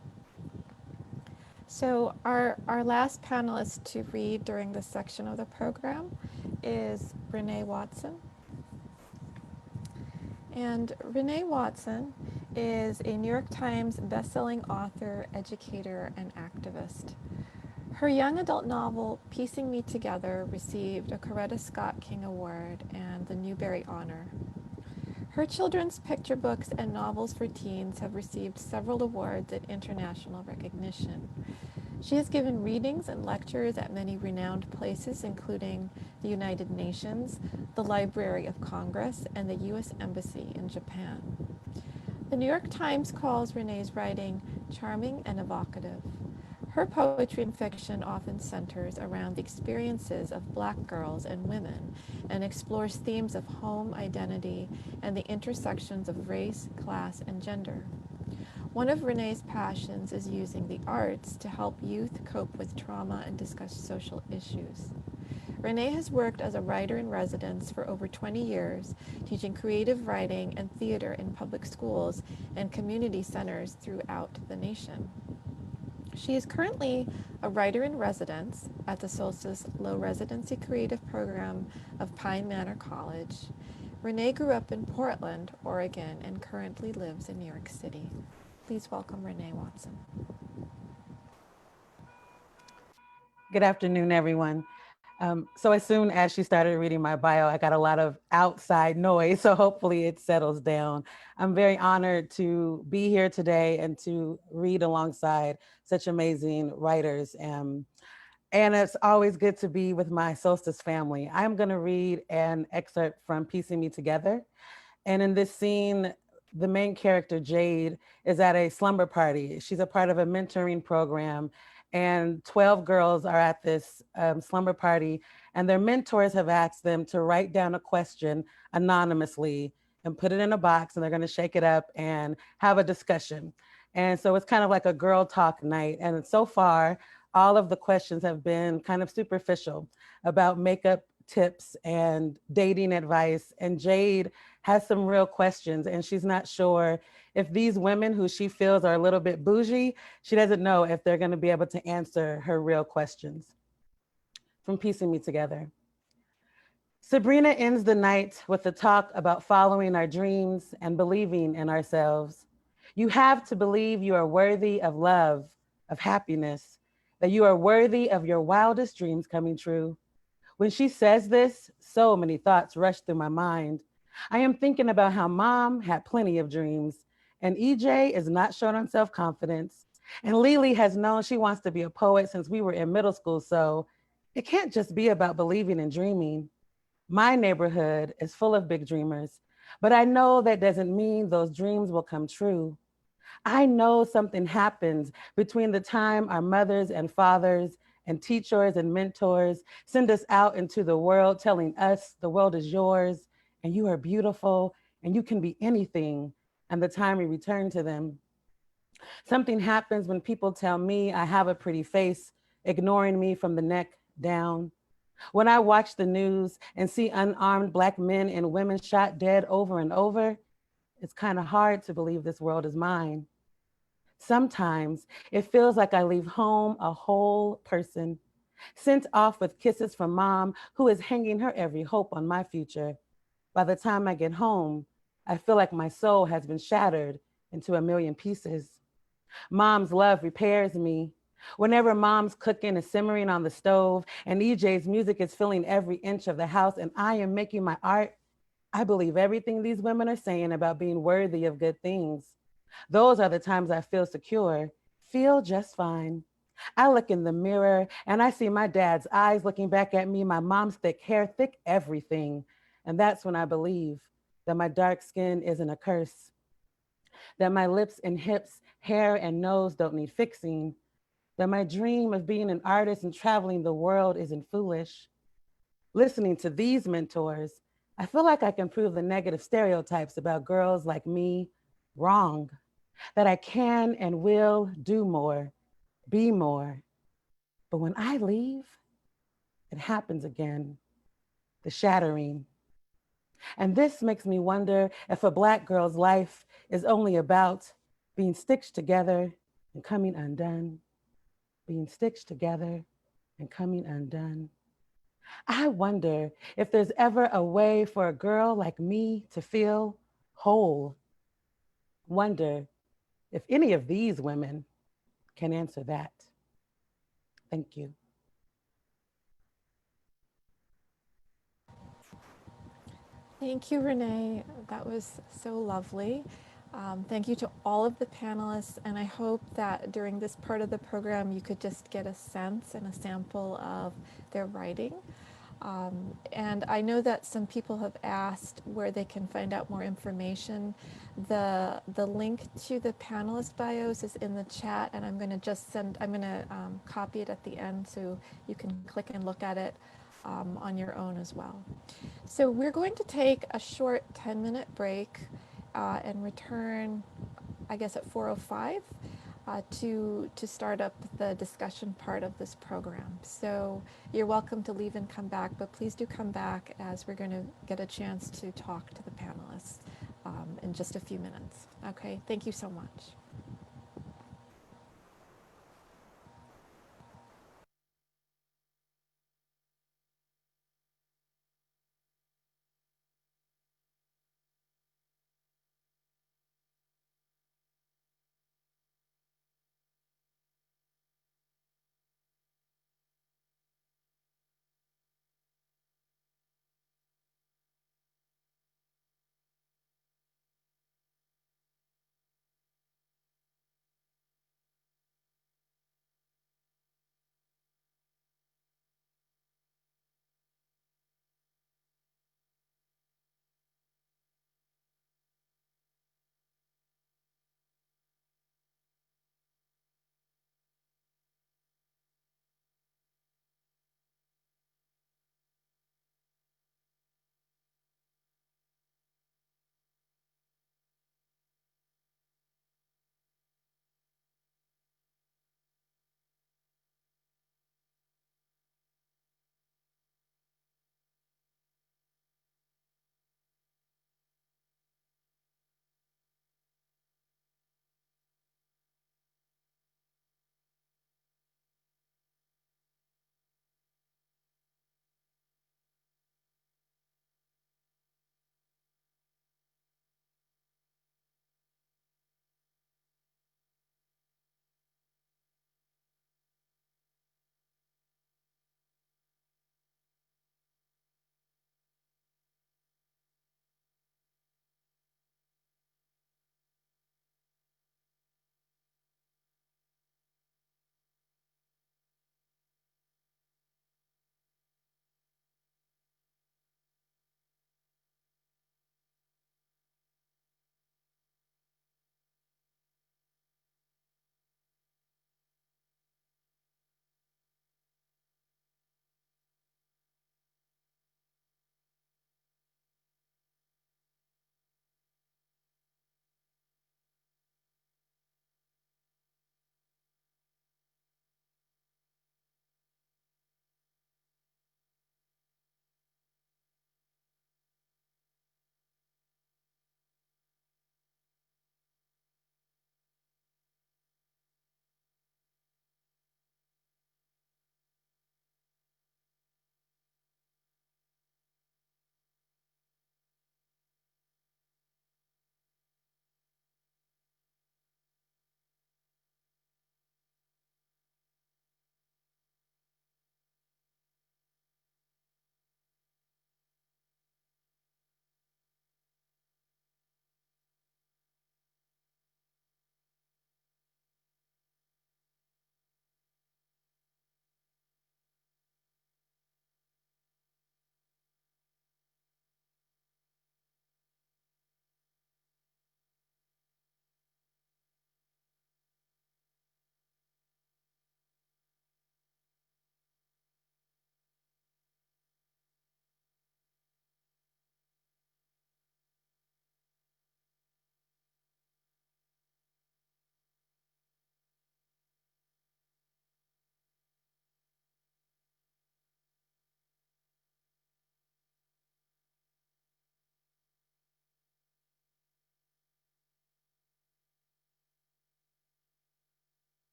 So our last panelist to read during this section of the program is Renee Watson. And Renee Watson is a New York Times bestselling author, educator, and activist. Her young adult novel, Piecing Me Together, received a Coretta Scott King Award and the Newbery Honor. Her children's picture books and novels for teens have received several awards and international recognition. She has given readings and lectures at many renowned places, including the United Nations, the Library of Congress, and the U.S. Embassy in Japan. The New York Times calls Renee's writing charming and evocative. Her poetry and fiction often centers around the experiences of Black girls and women and explores themes of home identity and the intersections of race, class, and gender. One of Renee's passions is using the arts to help youth cope with trauma and discuss social issues. Renee has worked as a writer in residence for over 20 years, teaching creative writing and theater in public schools and community centers throughout the nation. She is currently a writer in residence at the Solstice Low-Residency Creative Program of Pine Manor College. Renee grew up in Portland, Oregon, and currently lives in New York City. Please welcome Renee Watson. Good afternoon, everyone. So as soon as she started reading my bio, I got a lot of outside noise, so hopefully it settles down. I'm very honored to be here today and to read alongside such amazing writers. And it's always good to be with my Solstice family. I'm gonna read an excerpt from Piecing Me Together. And in this scene, the main character, Jade, is at a slumber party. She's a part of a mentoring program, and 12 girls are at this slumber party, and their mentors have asked them to write down a question anonymously and put it in a box, and they're gonna shake it up and have a discussion. And so it's kind of like a girl talk night. And so far, all of the questions have been kind of superficial about makeup tips and dating advice. And Jade has some real questions, and she's not sure if these women who she feels are a little bit bougie, she doesn't know if they're going to be able to answer her real questions. From Piecing Me Together. Sabrina ends the night with a talk about following our dreams and believing in ourselves. You have to believe you are worthy of love, of happiness, that you are worthy of your wildest dreams coming true. When she says this, so many thoughts rush through my mind. I am thinking about how mom had plenty of dreams, and EJ is not short on self-confidence. And Lily has known she wants to be a poet since we were in middle school, so it can't just be about believing and dreaming. My neighborhood is full of big dreamers, but I know that doesn't mean those dreams will come true. I know something happens between the time our mothers and fathers and teachers and mentors send us out into the world telling us the world is yours and you are beautiful and you can be anything, and the time we return to them. Something happens when people tell me I have a pretty face, ignoring me from the neck down. When I watch the news and see unarmed Black men and women shot dead over and over, it's kind of hard to believe this world is mine. Sometimes it feels like I leave home a whole person, sent off with kisses from mom, who is hanging her every hope on my future. By the time I get home, I feel like my soul has been shattered into a million pieces. Mom's love repairs me. Whenever mom's cooking is simmering on the stove and EJ's music is filling every inch of the house and I am making my art, I believe everything these women are saying about being worthy of good things. Those are the times I feel secure, feel just fine. I look in the mirror and I see my dad's eyes looking back at me, my mom's thick hair, thick everything. And that's when I believe that my dark skin isn't a curse, that my lips and hips, hair and nose don't need fixing, that my dream of being an artist and traveling the world isn't foolish. Listening to these mentors, I feel like I can prove the negative stereotypes about girls like me wrong, that I can and will do more, be more. But when I leave, it happens again, the shattering. And this makes me wonder if a Black girl's life is only about being stitched together and coming undone, being stitched together and coming undone. I wonder if there's ever a way for a girl like me to feel whole. Wonder if any of these women can answer that. Thank you. Thank you, Renee. That was so lovely. Thank you to all of the panelists, and I hope that during this part of the program you could just get a sense and a sample of their writing. And I know that some people have asked where they can find out more information. The link to the panelist bios is in the chat, and I'm going to copy it at the end so you can click and look at it on your own as well. So we're going to take a short 10-minute break and return, I guess, at 4:05 to start up the discussion part of this program. So you're welcome to leave and come back, but please do come back as we're going to get a chance to talk to the panelists in just a few minutes. Okay, thank you so much.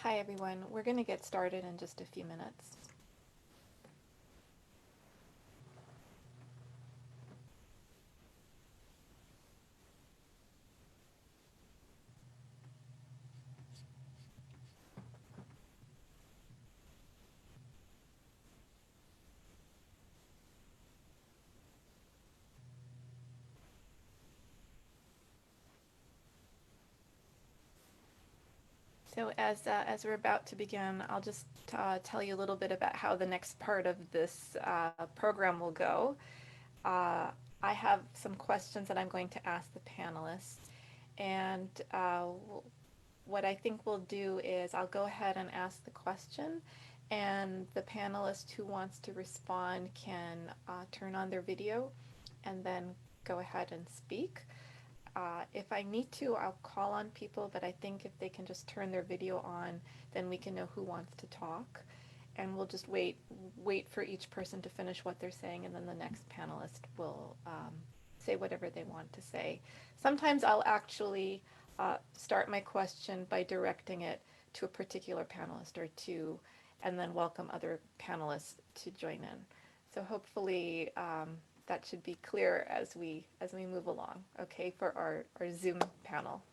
Hi, everyone. We're going to get started in just a few minutes. So as we're about to begin, I'll just tell you a little bit about how the next part of this program will go. I have some questions that I'm going to ask the panelists, and what I think we'll do is I'll go ahead and ask the question, and the panelist who wants to respond can turn on their video and then go ahead and speak. If I need to, I'll call on people, but I think if they can just turn their video on, then we can know who wants to talk. And we'll just wait for each person to finish what they're saying, and then the next panelist will say whatever they want to say. Sometimes I'll actually start my question by directing it to a particular panelist or two, and then welcome other panelists to join in. So hopefully that should be clear as we move along, okay, for our Zoom panel.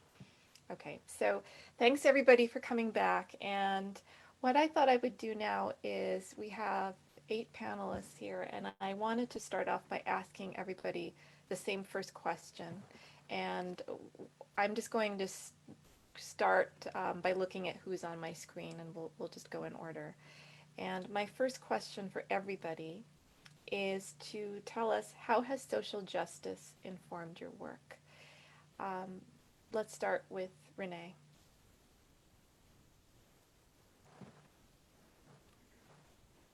Okay, so thanks everybody for coming back. And what I thought I would do now is we have 8 panelists here, and I wanted to start off by asking everybody the same first question. And I'm just going to start by looking at who's on my screen, and we'll just go in order. And my first question for everybody is to tell us, how has social justice informed your work? Let's start with Renee.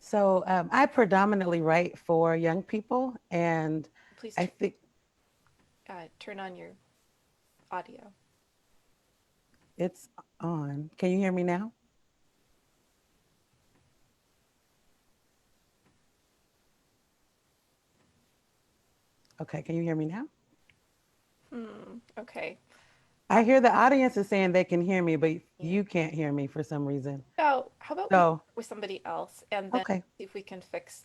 So I predominantly write for young people, and Please I think turn on your audio. it's on. Can you hear me now? Okay, can you hear me now? Okay. I hear the audience is saying they can hear me, but you can't hear me for some reason. So how about we with somebody else, and then see if we can fix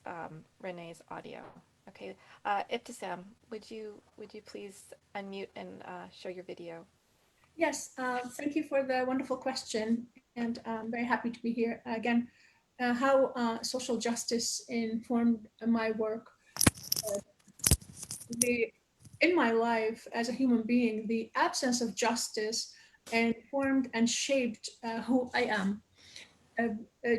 Renee's audio. Okay. Ibtisam, would you please unmute and show your video? Yes, thank you for the wonderful question, and I'm very happy to be here again. How social justice informed my work. In my life as a human being, the absence of justice informed and shaped who I am.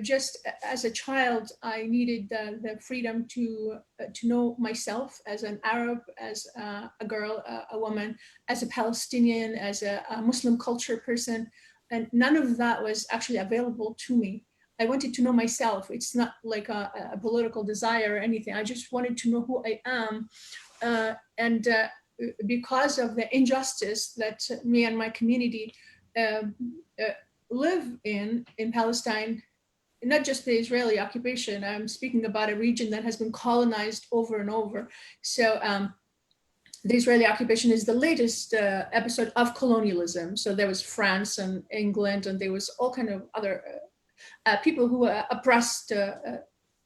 Just as a child, I needed the freedom to know myself as an Arab, as a girl, a woman, as a Palestinian, as a Muslim culture person, and none of that was actually available to me. I wanted to know myself. It's not like a political desire or anything. I just wanted to know who I am. And because of the injustice that me and my community live in Palestine, not just the Israeli occupation, I'm speaking about a region that has been colonized over and over. So the Israeli occupation is the latest episode of colonialism. So there was France and England, and there was all kind of other people who oppressed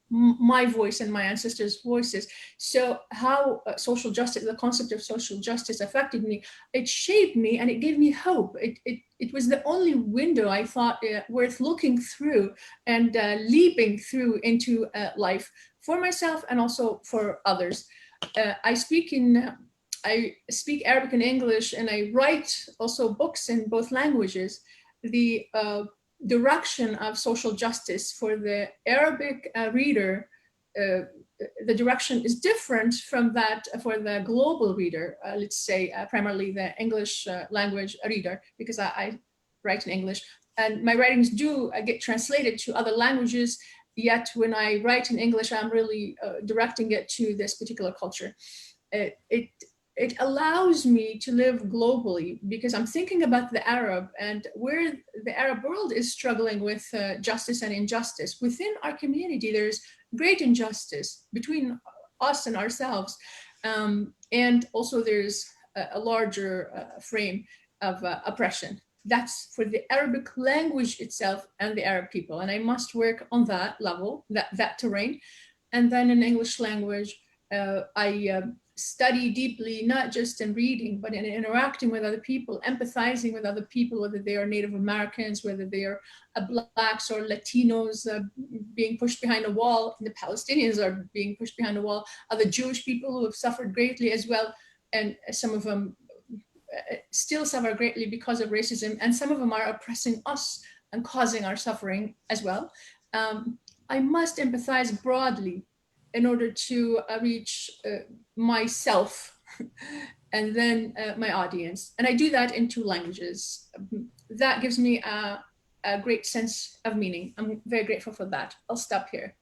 my voice and my ancestors' voices. So how social justice, the concept of social justice affected me, it shaped me and it gave me hope. It was the only window I thought worth looking through and leaping through into life for myself and also for others. I speak Arabic and English, and I write also books in both languages. The direction of social justice for the Arabic reader, the direction is different from that for the global reader, let's say primarily the English language reader, because I write in English, and my writings do get translated to other languages, yet when I write in English, I'm really directing it to this particular culture. It allows me to live globally because I'm thinking about the Arab and where the Arab world is struggling with justice and injustice. Within our community, there's great injustice between us and ourselves. And also there's a larger frame of oppression that's for the Arabic language itself and the Arab people. And I must work on that level, that terrain. And then in English language, I study deeply, not just in reading, but in interacting with other people, empathizing with other people, whether they are Native Americans, whether they are Blacks or Latinos being pushed behind a wall. The Palestinians are being pushed behind a wall. Other Jewish people who have suffered greatly as well. And some of them still suffer greatly because of racism. And some of them are oppressing us and causing our suffering as well. I must empathize broadly in order to reach myself and then my audience. And I do that in 2 languages. That gives me a great sense of meaning. I'm very grateful for that. I'll stop here.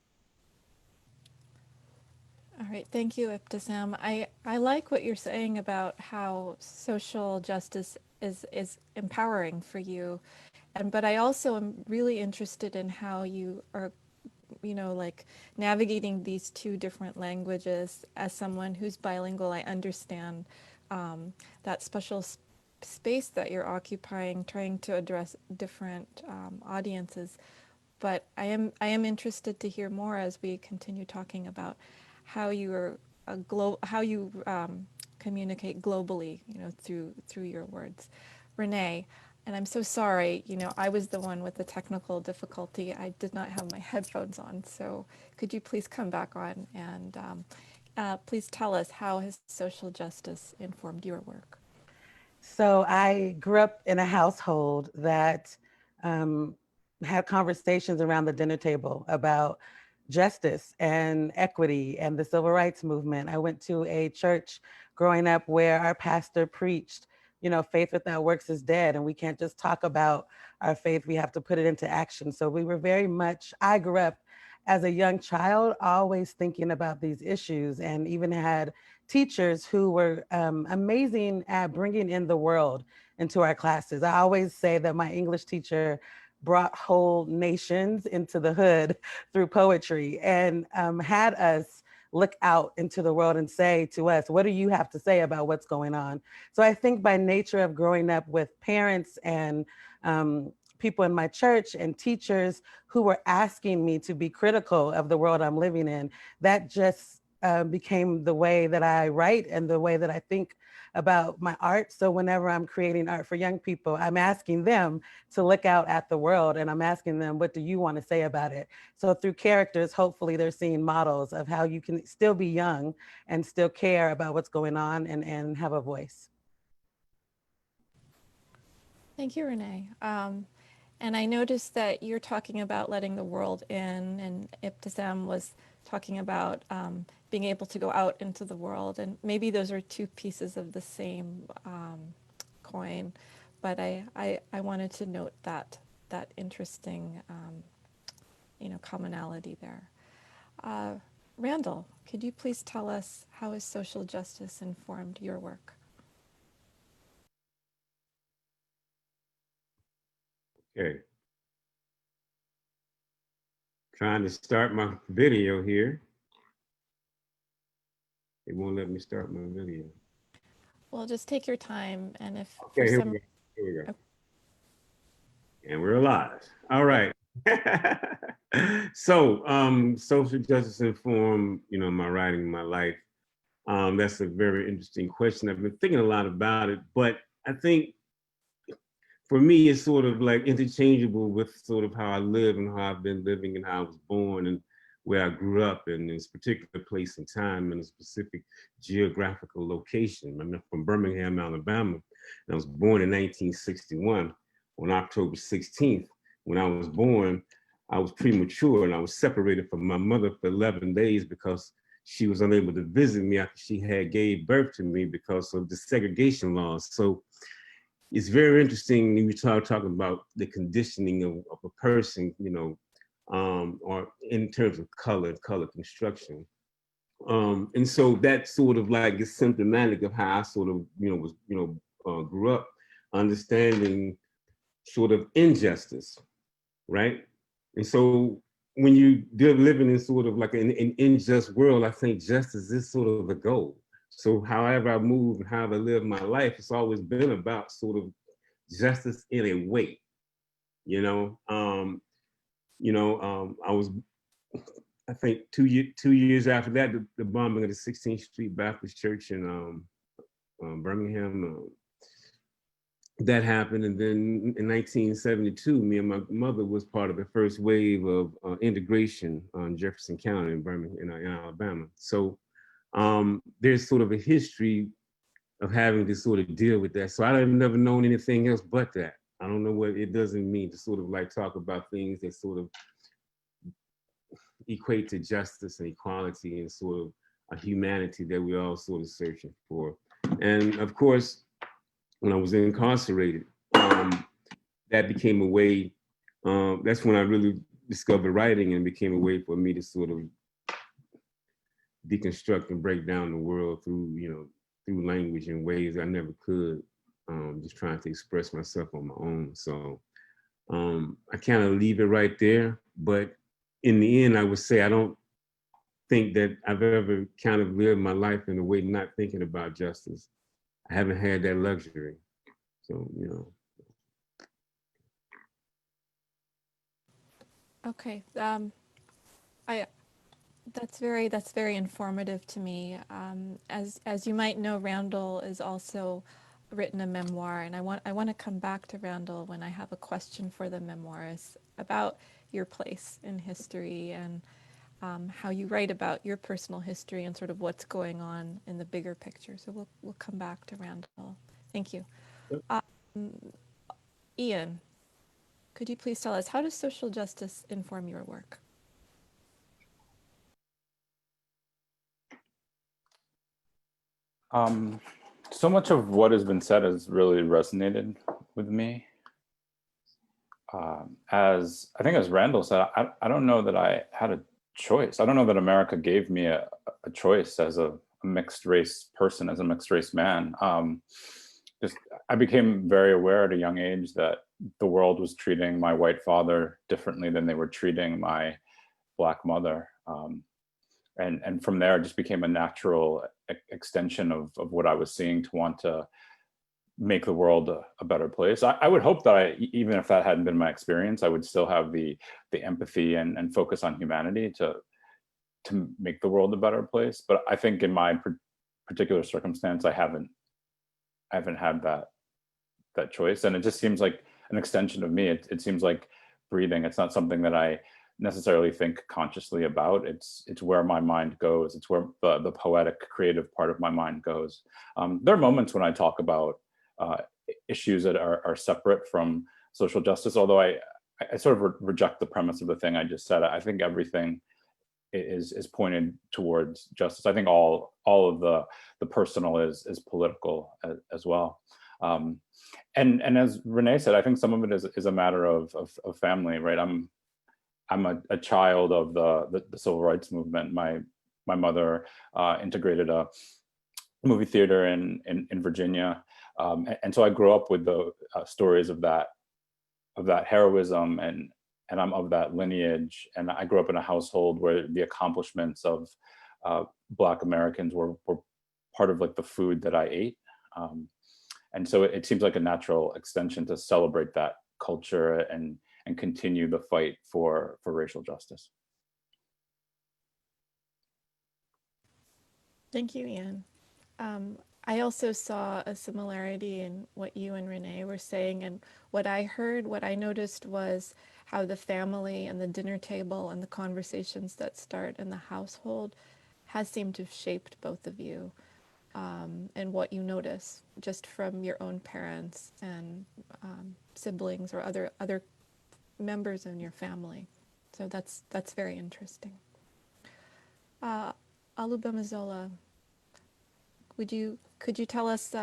All right, thank you, Ibtisam. I like what you're saying about how social justice is empowering for you. But I also am really interested in how you are, like navigating these 2 different languages. As someone who's bilingual, I understand that special space that you're occupying, trying to address different audiences. But I am interested to hear more as we continue talking about how you are communicate globally, through your words. Renee, and I'm so sorry, I was the one with the technical difficulty. I did not have my headphones on. So could you please come back on and please tell us how has social justice informed your work? So I grew up in a household that had conversations around the dinner table about justice and equity and the civil rights movement. I went to a church growing up where our pastor preached, faith without works is dead, and we can't just talk about our faith, we have to put it into action. So we were I grew up as a young child, always thinking about these issues, and even had teachers who were amazing at bringing in the world into our classes. I always say that my English teacher brought whole nations into the hood through poetry, and had us look out into the world and say to us, what do you have to say about what's going on? So I think by nature of growing up with parents and people in my church and teachers who were asking me to be critical of the world I'm living in, that just became the way that I write and the way that I think about my art. So whenever I'm creating art for young people, I'm asking them to look out at the world, and I'm asking them, what do you want to say about it? So through characters, hopefully they're seeing models of how you can still be young and still care about what's going on and have a voice. Thank you, Renee. And I noticed that you're talking about letting the world in, and Ibtisam was talking about being able to go out into the world, and maybe those are 2 pieces of the same coin, but I wanted to note that interesting commonality there. Randall, could you please tell us how has social justice informed your work? Okay. Trying to start my video here. It won't let me start my video. Well, just take your time, and if okay, here we go. Oh. And we're alive. All right. So social justice informed, my writing, my life. That's a very interesting question. I've been thinking a lot about it, but I think for me, it's sort of like interchangeable with sort of how I live and how I've been living and how I was born and where I grew up in this particular place and time in a specific geographical location. I'm from Birmingham, Alabama, and I was born in 1961 on October 16th. When I was born, I was premature and I was separated from my mother for 11 days because she was unable to visit me after she had gave birth to me because of the segregation laws. So it's very interesting when you start talking about the conditioning of a person, or in terms of color construction. And so that sort of like is symptomatic of how I sort of, grew up understanding sort of injustice, right? And so when you living in sort of like an unjust world, I think justice is sort of the goal. So however I move and how I live my life, it's always been about sort of justice in a way, you know. I was, I think 2 years after that, the bombing of the 16th Street Baptist Church in Birmingham, that happened. And then in 1972, me and my mother was part of the first wave of integration on Jefferson County in Birmingham, in Alabama. So there's sort of a history of having to sort of deal with that. So I've never known anything else but that. I don't know what it doesn't mean to sort of like talk about things that sort of equate to justice and equality and sort of a humanity that we're all sort of searching for. And of course, when I was incarcerated, that became a way, that's when I really discovered writing, and became a way for me to sort of deconstruct and break down the world through, through language in ways I never could, just trying to express myself on my own. So I kind of leave it right there. But in the end, I would say I don't think that I've ever kind of lived my life in a way not thinking about justice. I haven't had that luxury. So, Okay. That's very informative to me. As you might know, Randall has also written a memoir, and I want to come back to Randall when I have a question for the memoirist about your place in history and how you write about your personal history and sort of what's going on in the bigger picture. So we'll come back to Randall. Thank you. Iain, could you please tell us, how does social justice inform your work? So much of what has been said has really resonated with me. As Randall said, I don't know that I had a choice. I don't know that America gave me a choice as a mixed race person, as a mixed race man. I became very aware at a young age that the world was treating my white father differently than they were treating my Black mother. And from there, it just became a natural extension of what I was seeing to want to make the world a better place. I would hope that even if that hadn't been my experience, I would still have the empathy and focus on humanity to make the world a better place. But I think in my particular circumstance, I haven't had that choice. And it just seems like an extension of me. It seems like breathing. It's not something that I necessarily think consciously about. It's where my mind goes. It's where the poetic, creative part of my mind goes. There are moments when I talk about issues that are separate from social justice, although I sort of reject the premise of the thing I just said. I think everything is pointed towards justice. I think all of the personal is political as well. And as Renee said, I think some of it is a matter of family, right? I'm a child of the civil rights movement. My mother integrated a movie theater in Virginia, and so I grew up with the stories of that heroism, and I'm of that lineage. And I grew up in a household where the accomplishments of Black Americans were part of like the food that I ate, and so it seems like a natural extension to celebrate that culture and continue the fight for racial justice. Thank you, Iain. I also saw a similarity in what you and Renee were saying, and what I noticed was how the family and the dinner table and the conversations that start in the household has seemed to have shaped both of you, and what you notice just from your own parents and siblings or other members in your family. So that's very interesting. Olugbemisola, could you tell us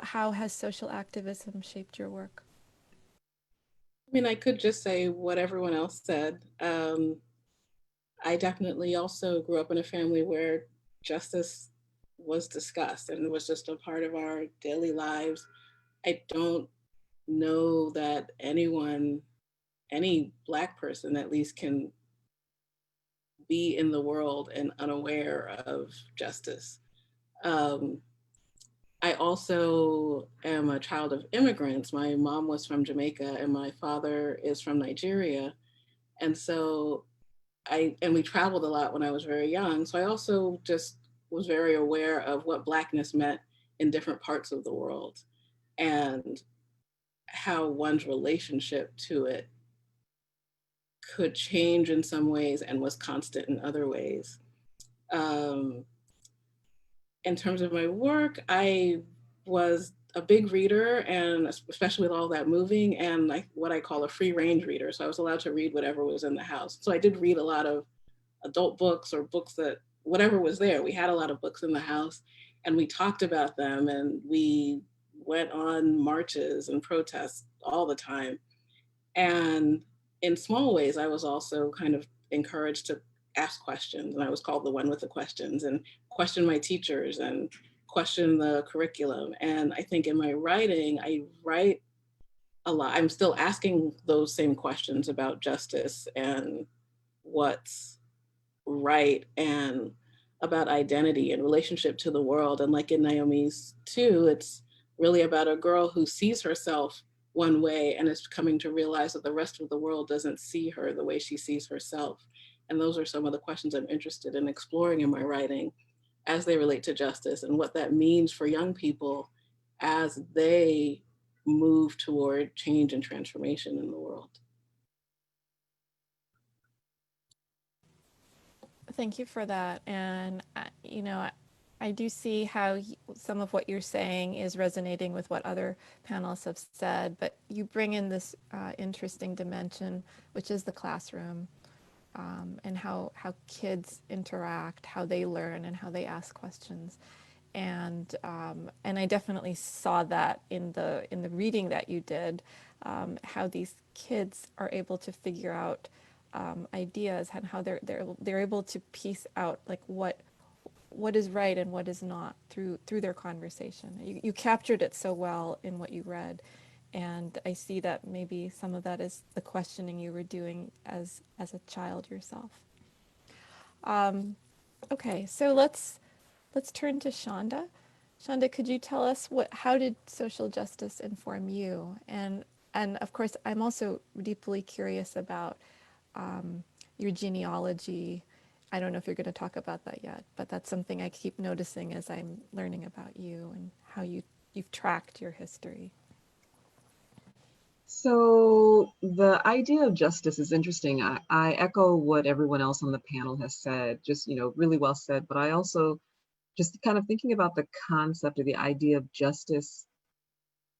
how has social activism shaped your work? I mean, I could just say what everyone else said. I definitely also grew up in a family where justice was discussed and was just a part of our daily lives. I don't know that any Black person at least, can be in the world and unaware of justice. I also am a child of immigrants. My mom was from Jamaica and my father is from Nigeria. And so we traveled a lot when I was very young. So I also just was very aware of what Blackness meant in different parts of the world and how one's relationship to it could change in some ways and was constant in other ways. In terms of my work, I was a big reader, and especially with all that moving, and like what I call a free range reader. So I was allowed to read whatever was in the house. So I did read a lot of adult books or books that whatever was there. We had a lot of books in the house and we talked about them and we went on marches and protests all the time. And in small ways, I was also kind of encouraged to ask questions, and I was called the one with the questions, and question my teachers and question the curriculum. And I think in my writing, I write a lot. I'm still asking those same questions about justice and what's right and about identity and relationship to the world. And like in Naomi's too, it's really about a girl who sees herself one way and is coming to realize that the rest of the world doesn't see her the way she sees herself. And those are some of the questions I'm interested in exploring in my writing as they relate to justice and what that means for young people as they move toward change and transformation in the world. Thank you for that. And, you know, I do see how some of what you're saying is resonating with what other panelists have said, but you bring in this interesting dimension, which is the classroom, and how kids interact, how they learn, and how they ask questions. And I definitely saw that in the reading that you did, how these kids are able to figure out ideas and how they're able to piece out like what is right and what is not through their conversation. You captured it so well in what you read, and I see that maybe some of that is the questioning you were doing as a child yourself. Okay, so let's turn to Shonda. Shonda, could you tell us how did social justice inform you? And of course, I'm also deeply curious about your genealogy. I don't know if you're going to talk about that yet, but that's something I keep noticing as I'm learning about you and how you've tracked your history. So the idea of justice is interesting. I echo what everyone else on the panel has said, just, really well said, but I also just kind of thinking about the concept of the idea of justice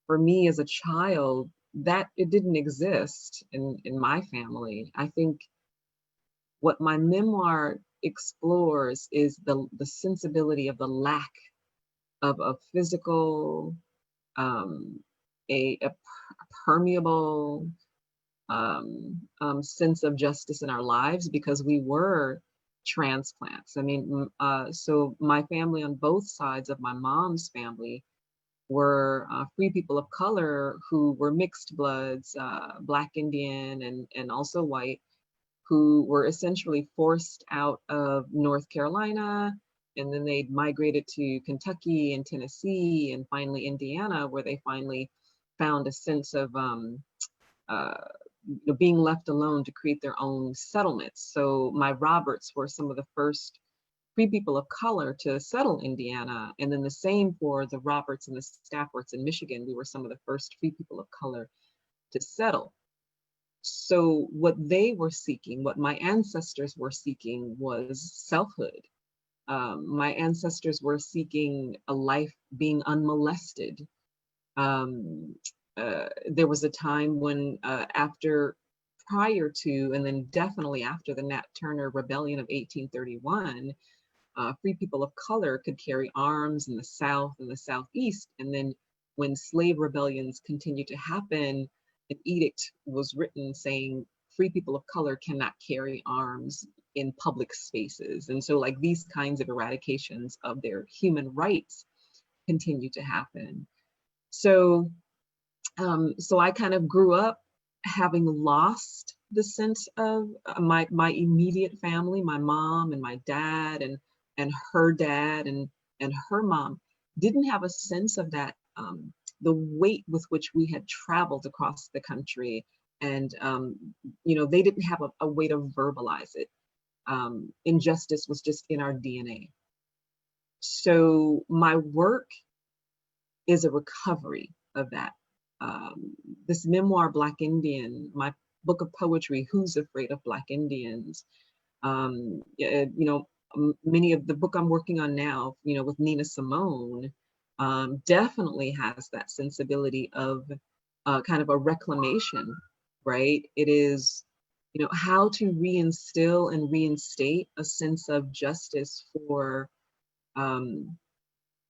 for me as a child, that it didn't exist in my family. I think what my memoir explores is the sensibility of the lack of a physical, a permeable sense of justice in our lives because we were transplants. I mean, so my family on both sides of my mom's family were free people of color who were mixed bloods, Black Indian and also white, who were essentially forced out of North Carolina, and then they migrated to Kentucky and Tennessee and finally Indiana, where they finally found a sense of being left alone to create their own settlements. So my Roberts were some of the first free people of color to settle Indiana. And then the same for the Roberts and the Staffords in Michigan. We were some of the first free people of color to settle. So what they were seeking, what my ancestors were seeking was selfhood. My ancestors were seeking a life being unmolested. There was a time when prior to, and then definitely after the Nat Turner Rebellion of 1831, free people of color could carry arms in the South and the Southeast. And then when slave rebellions continued to happen, an edict was written saying free people of color cannot carry arms in public spaces. And so like these kinds of eradications of their human rights continue to happen. So I kind of grew up having lost the sense of my immediate family, my mom and my dad and her dad and her mom, didn't have a sense of that, the weight with which we had traveled across the country. And, you know, they didn't have a way to verbalize it. Injustice was just in our DNA. So my work is a recovery of that. This memoir, Black Indian, my book of poetry, Who's Afraid of Black Indians? You know, many of the book I'm working on now, you know, with Nina Simone, definitely has that sensibility of kind of a reclamation, right? It is, you know, how to reinstill and reinstate a sense of justice for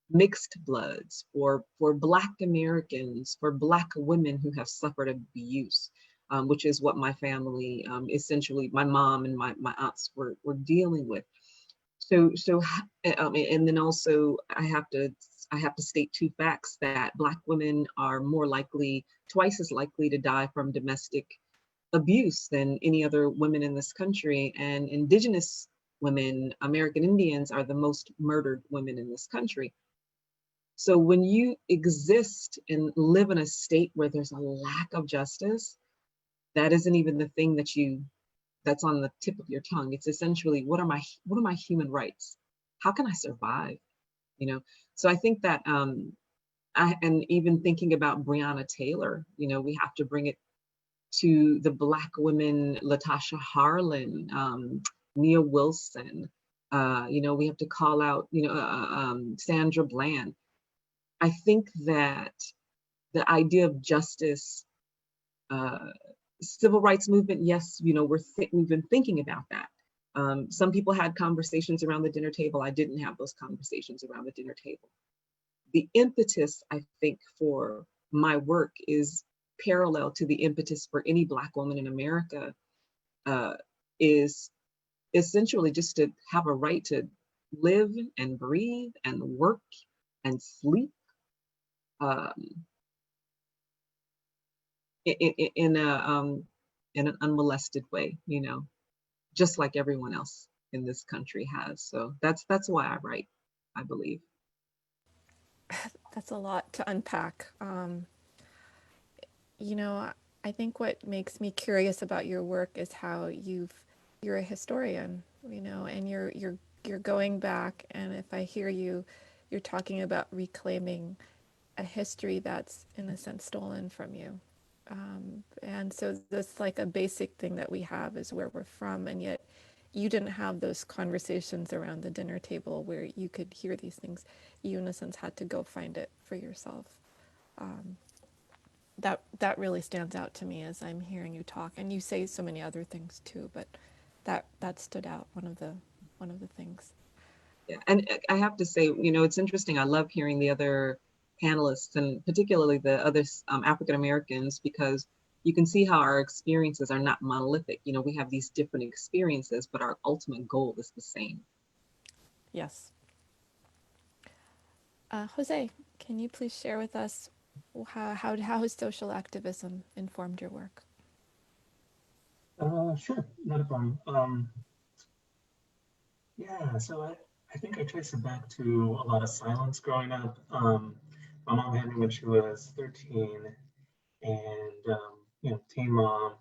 mixed bloods, for Black Americans, for Black women who have suffered abuse, which is what my family, essentially my mom and my aunts were dealing with. So and then also I have to state two facts: that Black women are more likely, twice as likely, to die from domestic abuse than any other women in this country, and Indigenous women, American Indians, are the most murdered women in this country. So when you exist and live in a state where there's a lack of justice, that isn't even the thing that's on the tip of your tongue. It's essentially, what are my human rights? How can I survive? You know, so I think that, and even thinking about Breonna Taylor, you know, we have to bring it to the Black women, Latasha Harlan, Nia Wilson, you know, we have to call out, you know, Sandra Bland. I think that the idea of justice, civil rights movement, yes, you know, we've been thinking about that. Some people had conversations around the dinner table. I didn't have those conversations around the dinner table. The impetus, I think, for my work is parallel to the impetus for any Black woman in America, is essentially just to have a right to live and breathe and work and sleep in an unmolested way, you know, just like everyone else in this country has. So that's why I write, I believe. That's a lot to unpack. You know, I think what makes me curious about your work is how you're a historian, you know, and you're going back, and if I hear you, you're talking about reclaiming a history that's in a sense stolen from you. And so that's like a basic thing that we have is where we're from, and yet you didn't have those conversations around the dinner table where you could hear these things. You in a sense had to go find it for yourself. That really stands out to me as I'm hearing you talk, and you say so many other things too, but that stood out, one of the things. Yeah, and I have to say, you know, it's interesting. I love hearing the other panelists, and particularly the other African Americans, because you can see how our experiences are not monolithic. You know, we have these different experiences, but our ultimate goal is the same. Yes. Jose, can you please share with us how has social activism informed your work? Sure, not a problem. Yeah, so I think I trace it back to a lot of silence growing up. My mom had me when she was 13, and you know, teen mom.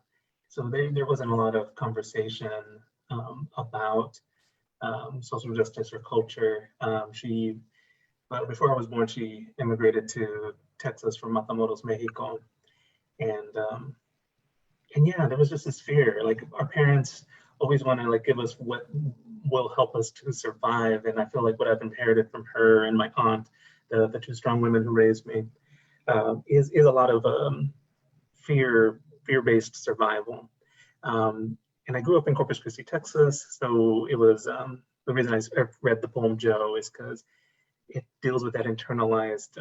So there wasn't a lot of conversation about social justice or culture. But before I was born, she immigrated to Texas from Matamoros, Mexico, and yeah, there was just this fear. Like, our parents always want to like give us what will help us to survive, and I feel like what I've inherited from her and my aunt, the two strong women who raised me, is a lot of fear-based survival. And I grew up in Corpus Christi, Texas, so it was the reason I read the poem Joe is because it deals with that internalized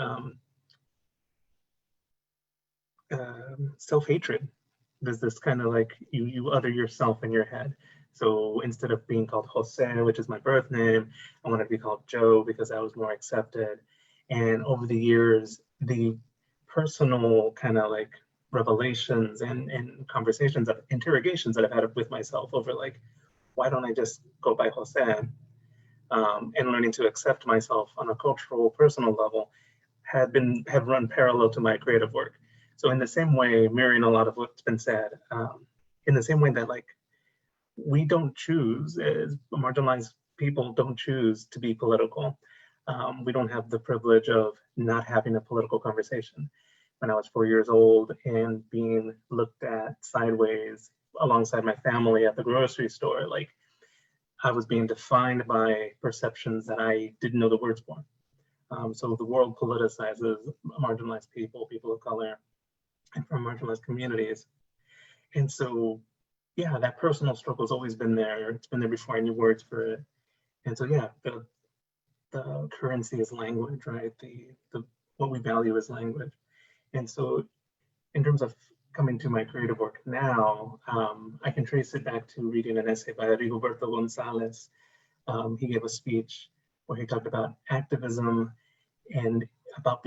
self-hatred. There's this kind of like you other yourself in your head. So instead of being called Jose, which is my birth name, I wanted to be called Joe because I was more accepted. And over the years, the personal kind of like revelations and conversations of interrogations that I've had with myself over like, why don't I just go by Jose? and learning to accept myself on a cultural, personal level have run parallel to my creative work. So in the same way, mirroring a lot of what's been said, in the same way that like we don't choose, as marginalized people don't choose to be political. We don't have the privilege of not having a political conversation. When I was 4 years old and being looked at sideways alongside my family at the grocery store, like I was being defined by perceptions that I didn't know the words for. So the world politicizes marginalized people, people of color, and from marginalized communities. And so, yeah, that personal struggle has always been there. It's been there before I knew words for it. And so, yeah, the currency is language, right? The what we value is language. And so in terms of coming to my creative work now, I can trace it back to reading an essay by Rigoberto Gonzalez. He gave a speech where he talked about activism and about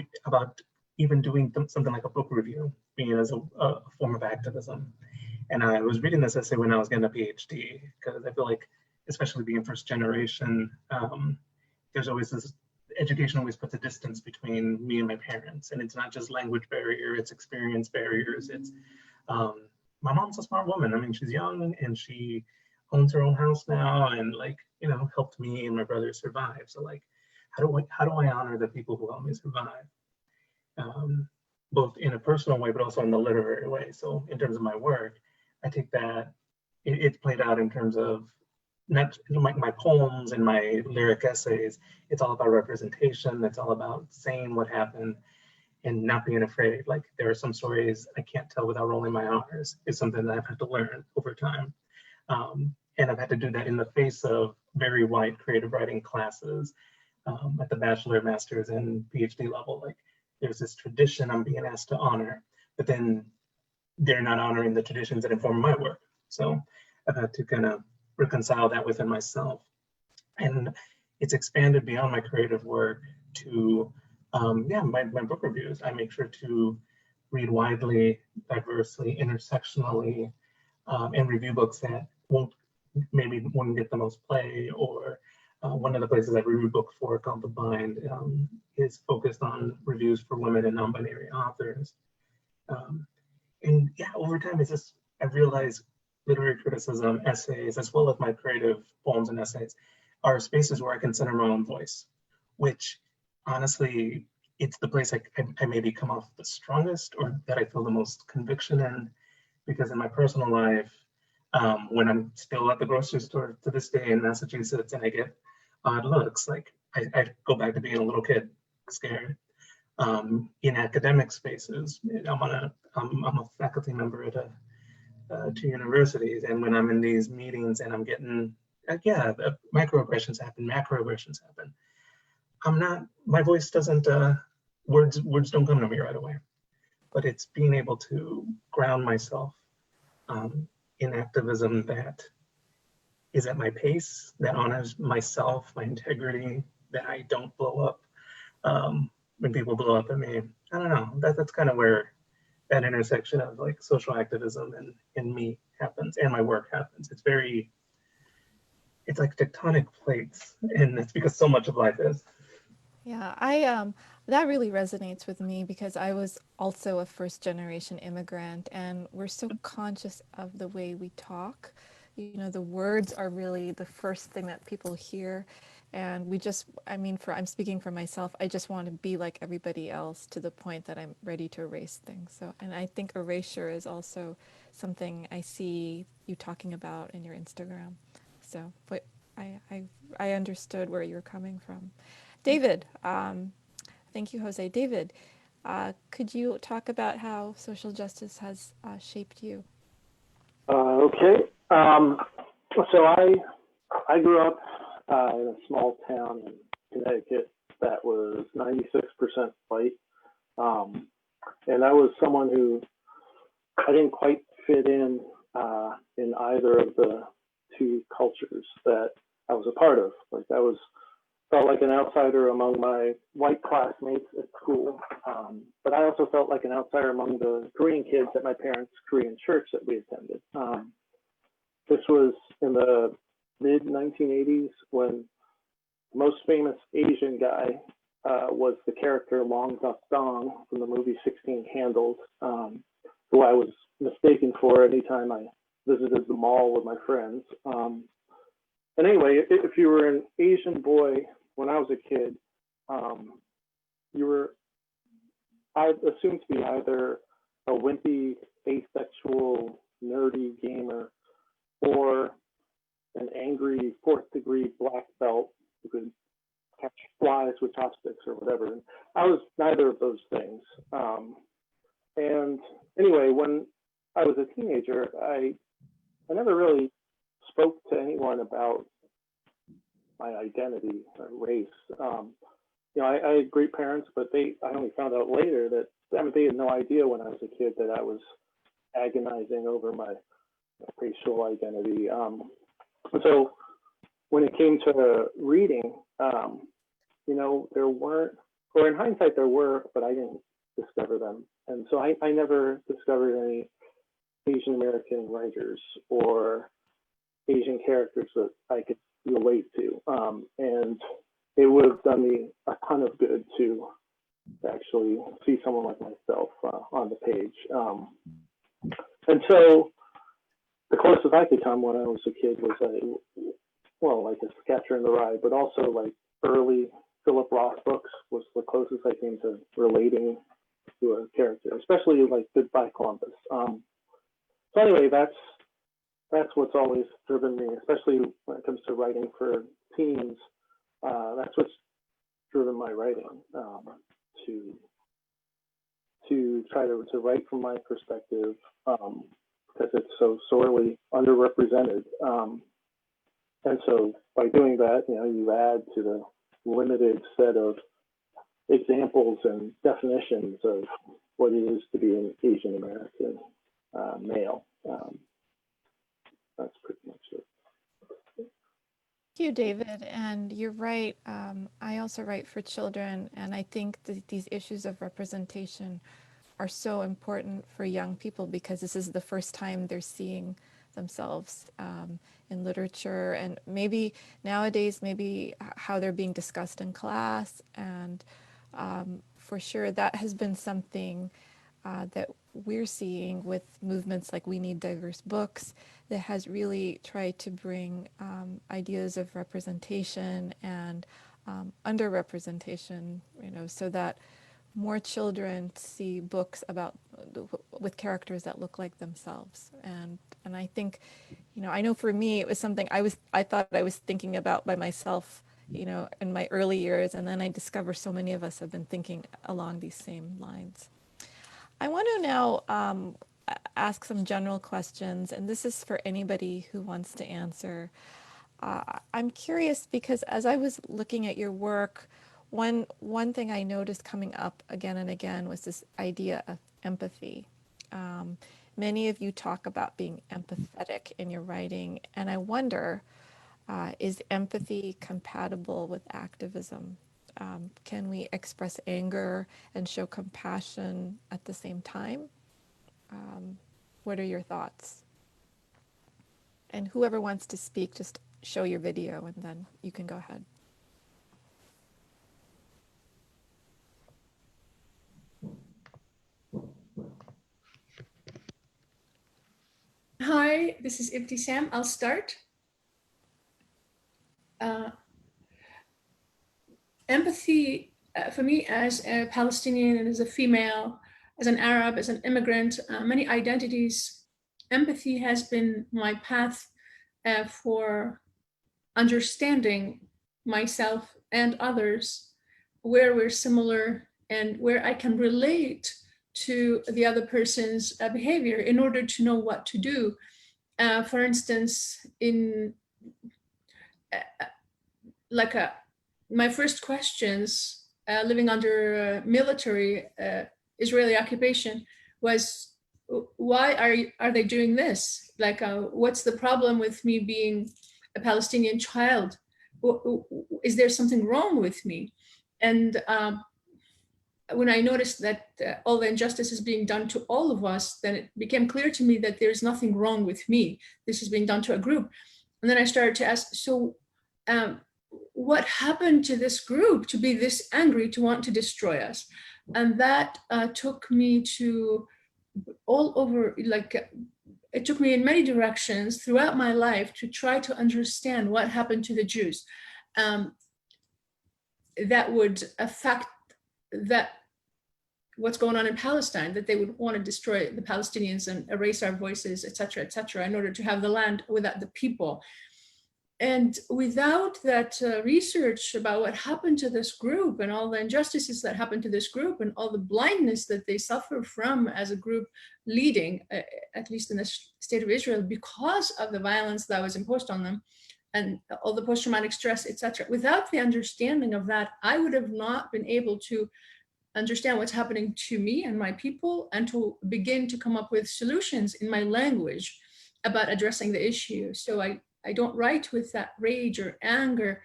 even doing something like a book review, being as a form of activism. And I was reading this essay when I was getting a PhD, because I feel like, especially being first generation, there's always this, education always puts a distance between me and my parents. And it's not just language barrier, it's experience barriers. It's, my mom's a smart woman. I mean, she's young and she owns her own house now and like, you know, helped me and my brother survive. So like, how do I honor the people who helped me survive? Both in a personal way, but also in the literary way. So in terms of my work, I take that, it's played out in terms of not my poems and my lyric essays. It's all about representation. It's all about saying what happened and not being afraid. Like there are some stories I can't tell without rolling my R's. It's something that I've had to learn over time. And I've had to do that in the face of very white creative writing classes at the bachelor, master's, and PhD level. Like there's this tradition I'm being asked to honor, but then they're not honoring the traditions that inform my work. So I've had to kind of reconcile that within myself. And it's expanded beyond my creative work to, my book reviews. I make sure to read widely, diversely, intersectionally, and review books that won't get the most play, or one of the places I review books for, called The Bind, is focused on reviews for women and non-binary authors. And yeah, over time, I realized literary criticism, essays, as well as my creative poems and essays, are spaces where I can center my own voice, which honestly, it's the place I maybe come off the strongest, or that I feel the most conviction in, because in my personal life, when I'm still at the grocery store to this day in Massachusetts and I get odd looks, like I go back to being a little kid, scared. In academic spaces, I'm a faculty member at 2 universities, and when I'm in these meetings and I'm getting, microaggressions happen, macroaggressions happen. My voice doesn't, words don't come to me right away, but it's being able to ground myself in activism that is at my pace, that honors myself, my integrity, that I don't blow up when people blow up at me. I don't know, that's kind of where that intersection of like social activism and me happens, and my work happens. It's like tectonic plates, and it's because so much of life is. Yeah, that really resonates with me, because I was also a first generation immigrant, and we're so conscious of the way we talk. You know, the words are really the first thing that people hear. And I'm speaking for myself, I just want to be like everybody else, to the point that I'm ready to erase things. So, and I think erasure is also something I see you talking about in your Instagram. So, but I understood where you're coming from. David, thank you, Jose. David, could you talk about how social justice has shaped you? Okay. So I grew up in a small town in Connecticut that was 96% white. And I was someone who I didn't quite fit in either of the two cultures that I was a part of. Like felt like an outsider among my white classmates at school. But I also felt like an outsider among the Korean kids at my parents' Korean church that we attended. This was in the mid 1980s when most famous Asian guy was the character Long Duck Dong from the movie 16 Candles, who I was mistaken for anytime I visited the mall with my friends. And anyway, if you were an Asian boy when I was a kid, you were, I assumed to be either a wimpy, asexual, nerdy gamer, or an angry fourth-degree black belt who could catch flies with chopsticks or whatever. And I was neither of those things. And anyway, when I was a teenager, I never really spoke to anyone about my identity or race. You know, I had great parents, but I only found out later that, I mean, they had no idea when I was a kid that I was agonizing over my racial identity. And so when it came to reading, you know, there weren't, or in hindsight there were, but I didn't discover them. And so I never discovered any Asian American writers or Asian characters that I could relate to. And it would have done me a ton of good to actually see someone like myself on the page. And so the closest I could come when I was a kid was like a Catcher in the Rye, but also like early Philip Roth books was the closest I came to relating to a character, especially like Goodbye Columbus. So anyway, that's what's always driven me, especially when it comes to writing for teens. That's what's driven my writing, to try to write from my perspective, because it's so sorely underrepresented. And so by doing that, you know, you add to the limited set of examples and definitions of what it is to be an Asian American male. That's pretty much it. Thank you, David. And you're right. I also write for children, and I think that these issues of representation are so important for young people because this is the first time they're seeing themselves in literature, and maybe nowadays, maybe how they're being discussed in class. And for sure, that has been something that we're seeing with movements like We Need Diverse Books that has really tried to bring ideas of representation and underrepresentation, you know, so that more children see books about with characters that look like themselves. And I think, you know, I know for me it was something I thought I was thinking about by myself, you know, in my early years, and then I discovered so many of us have been thinking along these same lines. I want to now ask some general questions, and this is for anybody who wants to answer. I'm curious because as I was looking at your work, one thing I noticed coming up again and again was this idea of empathy. Many of you talk about being empathetic in your writing, and I wonder, is empathy compatible with activism? Can we express anger and show compassion at the same time? What are your thoughts? And whoever wants to speak, just show your video and then you can go ahead. Hi, this is Ibtisam. I'll start. Empathy for me as a Palestinian and as a female, as an Arab, as an immigrant, many identities, empathy has been my path for understanding myself and others, where we're similar and where I can relate to the other person's behavior in order to know what to do. For instance, in my first questions living under military Israeli occupation was, why are they doing this? Like, what's the problem with me being a Palestinian child? Is there something wrong with me? And when I noticed that all the injustice is being done to all of us, then it became clear to me that there's nothing wrong with me. This is being done to a group. And then I started to ask, so what happened to this group to be this angry, to want to destroy us? And that took me to all over, like, it took me in many directions throughout my life to try to understand what happened to the Jews. That would affect that what's going on in Palestine, that they would want to destroy the Palestinians and erase our voices, et cetera, in order to have the land without the people. And without that research about what happened to this group and all the injustices that happened to this group and all the blindness that they suffer from as a group leading, at least in the state of Israel, because of the violence that was imposed on them and all the post-traumatic stress, et cetera. Without the understanding of that, I would have not been able to understand what's happening to me and my people, and to begin to come up with solutions in my language about addressing the issue. So I don't write with that rage or anger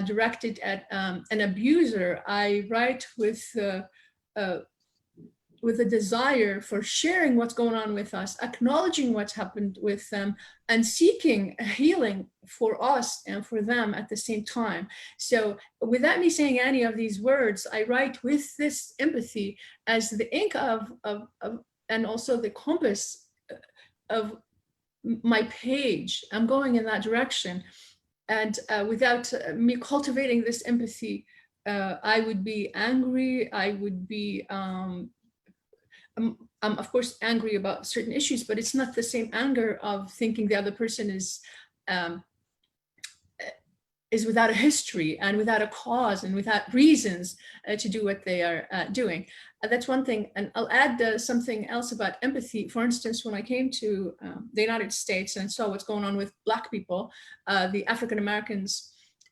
directed at an abuser. I write with a desire for sharing what's going on with us, acknowledging what's happened with them, and seeking healing for us and for them at the same time. So without me saying any of these words, I write with this empathy as the ink of and also the compass of my page. I'm going in that direction. And without me cultivating this empathy, I would be angry. I would be, I'm of course angry about certain issues, but it's not the same anger of thinking the other person is without a history and without a cause and without reasons to do what they are doing. That's one thing. And I'll add something else about empathy. For instance, when I came to the United States and saw what's going on with Black people, the African Americans,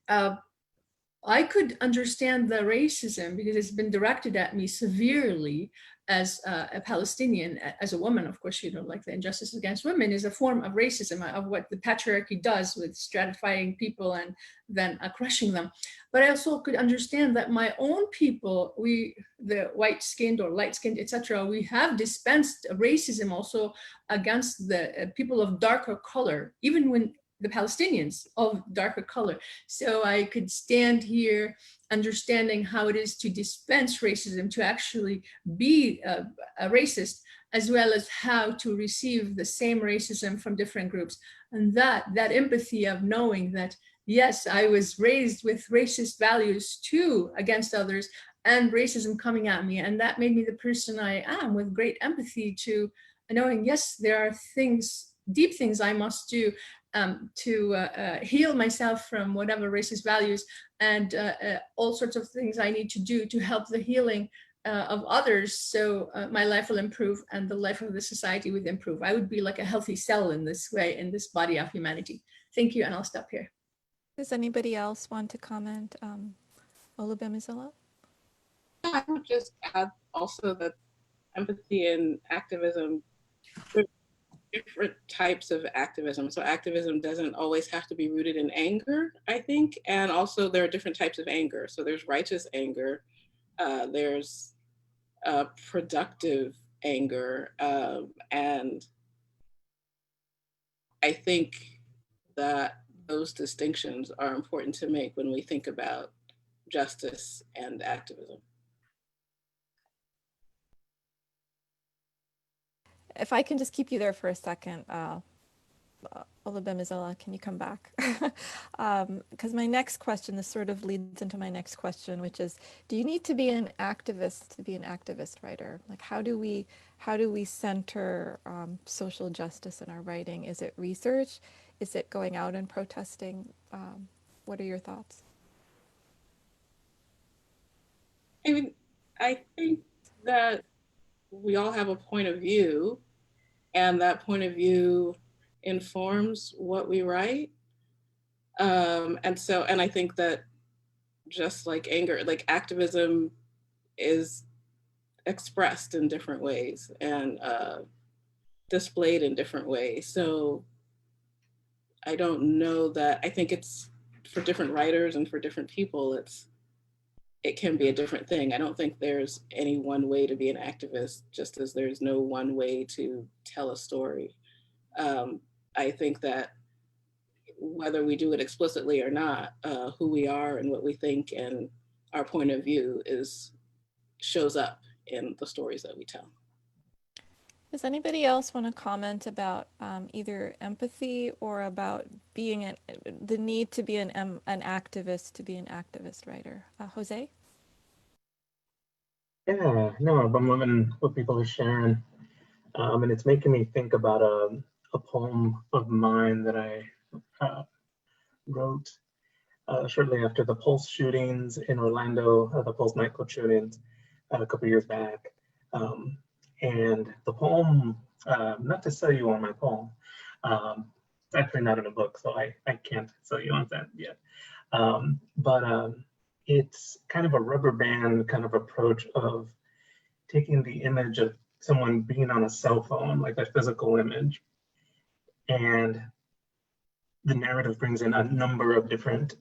I could understand the racism because it's been directed at me severely as a Palestinian, as a woman. Of course, you know, like the injustice against women is a form of racism, of what the patriarchy does with stratifying people and then crushing them. But I also could understand that my own people, the white-skinned or light-skinned, etc., we have dispensed racism also against the people of darker color, even when the Palestinians of darker color. So I could stand here understanding how it is to dispense racism, to actually be a racist, as well as how to receive the same racism from different groups. And that empathy of knowing that, yes, I was raised with racist values too against others, and racism coming at me. And that made me the person I am, with great empathy to knowing, yes, there are things, deep things I must do to heal myself from whatever racist values, and all sorts of things I need to do to help the healing of others, so my life will improve and the life of the society would improve. I would be like a healthy cell in this way, in this body of humanity. Thank you, and I'll stop here. Does anybody else want to comment? Olugbemisola? I would just add also that empathy and activism, different types of activism. So activism doesn't always have to be rooted in anger, I think. And also there are different types of anger. So there's righteous anger, there's productive anger. And I think that those distinctions are important to make when we think about justice and activism. If I can just keep you there for a second, Olugbemisola, can you come back? Because my next question, this sort of leads into my next question, which is, do you need to be an activist to be an activist writer? Like, how do we center social justice in our writing? Is it research? Is it going out and protesting? What are your thoughts? I mean, I think that we all have a point of view, and that point of view informs what we write. And I think that just like anger, like activism is expressed in different ways and displayed in different ways. So I don't know that, I think it's for different writers and for different people, it can be a different thing. I don't think there's any one way to be an activist, just as there's no one way to tell a story. I think that whether we do it explicitly or not, who we are and what we think and our point of view shows up in the stories that we tell. Does anybody else want to comment about either empathy or about being the need to be an activist, to be an activist writer? Jose? Yeah, no, I'm loving what people are sharing. And it's making me think about a poem of mine that I wrote shortly after the Pulse shootings in Orlando, the Pulse nightclub shootings a couple years back. And the poem, not to sell you on my poem, it's actually not in a book, so I can't sell you on that yet. But it's kind of a rubber band kind of approach of taking the image of someone being on a cell phone, like a physical image, and the narrative brings in a number of different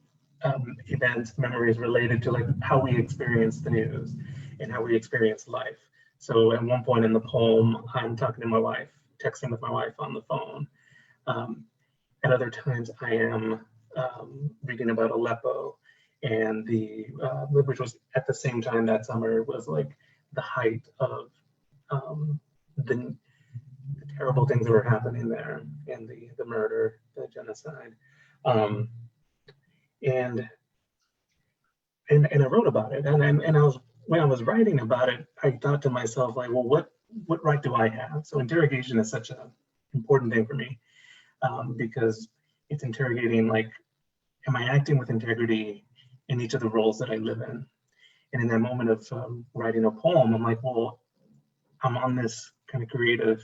events, memories related to like how we experience the news and how we experience life. So at one point in the poem, I'm talking to my wife, texting with my wife on the phone. At other times, I am reading about Aleppo, and which was at the same time that summer was like the height of the terrible things that were happening there, and the murder, the genocide. And I wrote about it, and I was, when I was writing about it, I thought to myself, like, well, what right do I have? So interrogation is such an important thing for me, because it's interrogating, like, am I acting with integrity in each of the roles that I live in? And in that moment of writing a poem, I'm like, well, I'm on this kind of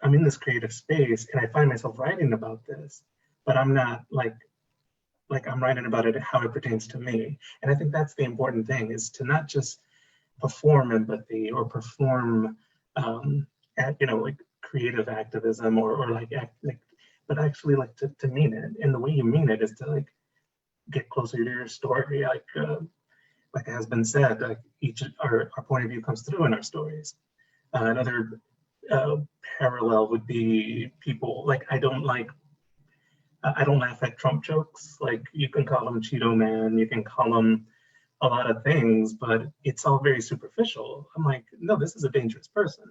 I'm in this creative space, and I find myself writing about this, but I'm not like I'm writing about it how it pertains to me. And I think that's the important thing, is to not just perform empathy or perform like creative activism or but actually like to mean it. And the way you mean it is to like get closer to your story. Like has been said, like our point of view comes through in our stories. Another parallel would be people, like I don't laugh at Trump jokes. Like you can call him Cheeto Man, you can call him a lot of things, but it's all very superficial. I'm like, no, this is a dangerous person.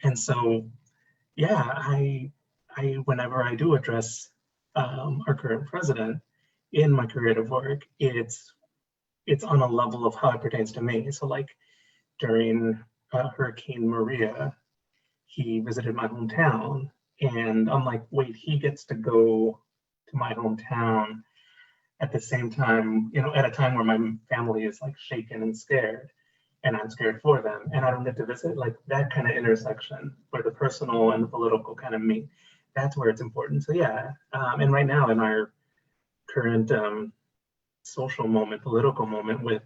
And so, yeah, I whenever I do address our current president in my creative work, it's on a level of how it pertains to me. So like during Hurricane Maria, he visited my hometown, and I'm like, wait, he gets to go to my hometown at the same time, at a time where my family is like shaken and scared, and I'm scared for them, and I don't get to visit. Like that kind of intersection where the personal and the political kind of meet, that's where it's important. So yeah, and right now in our current social moment, political moment with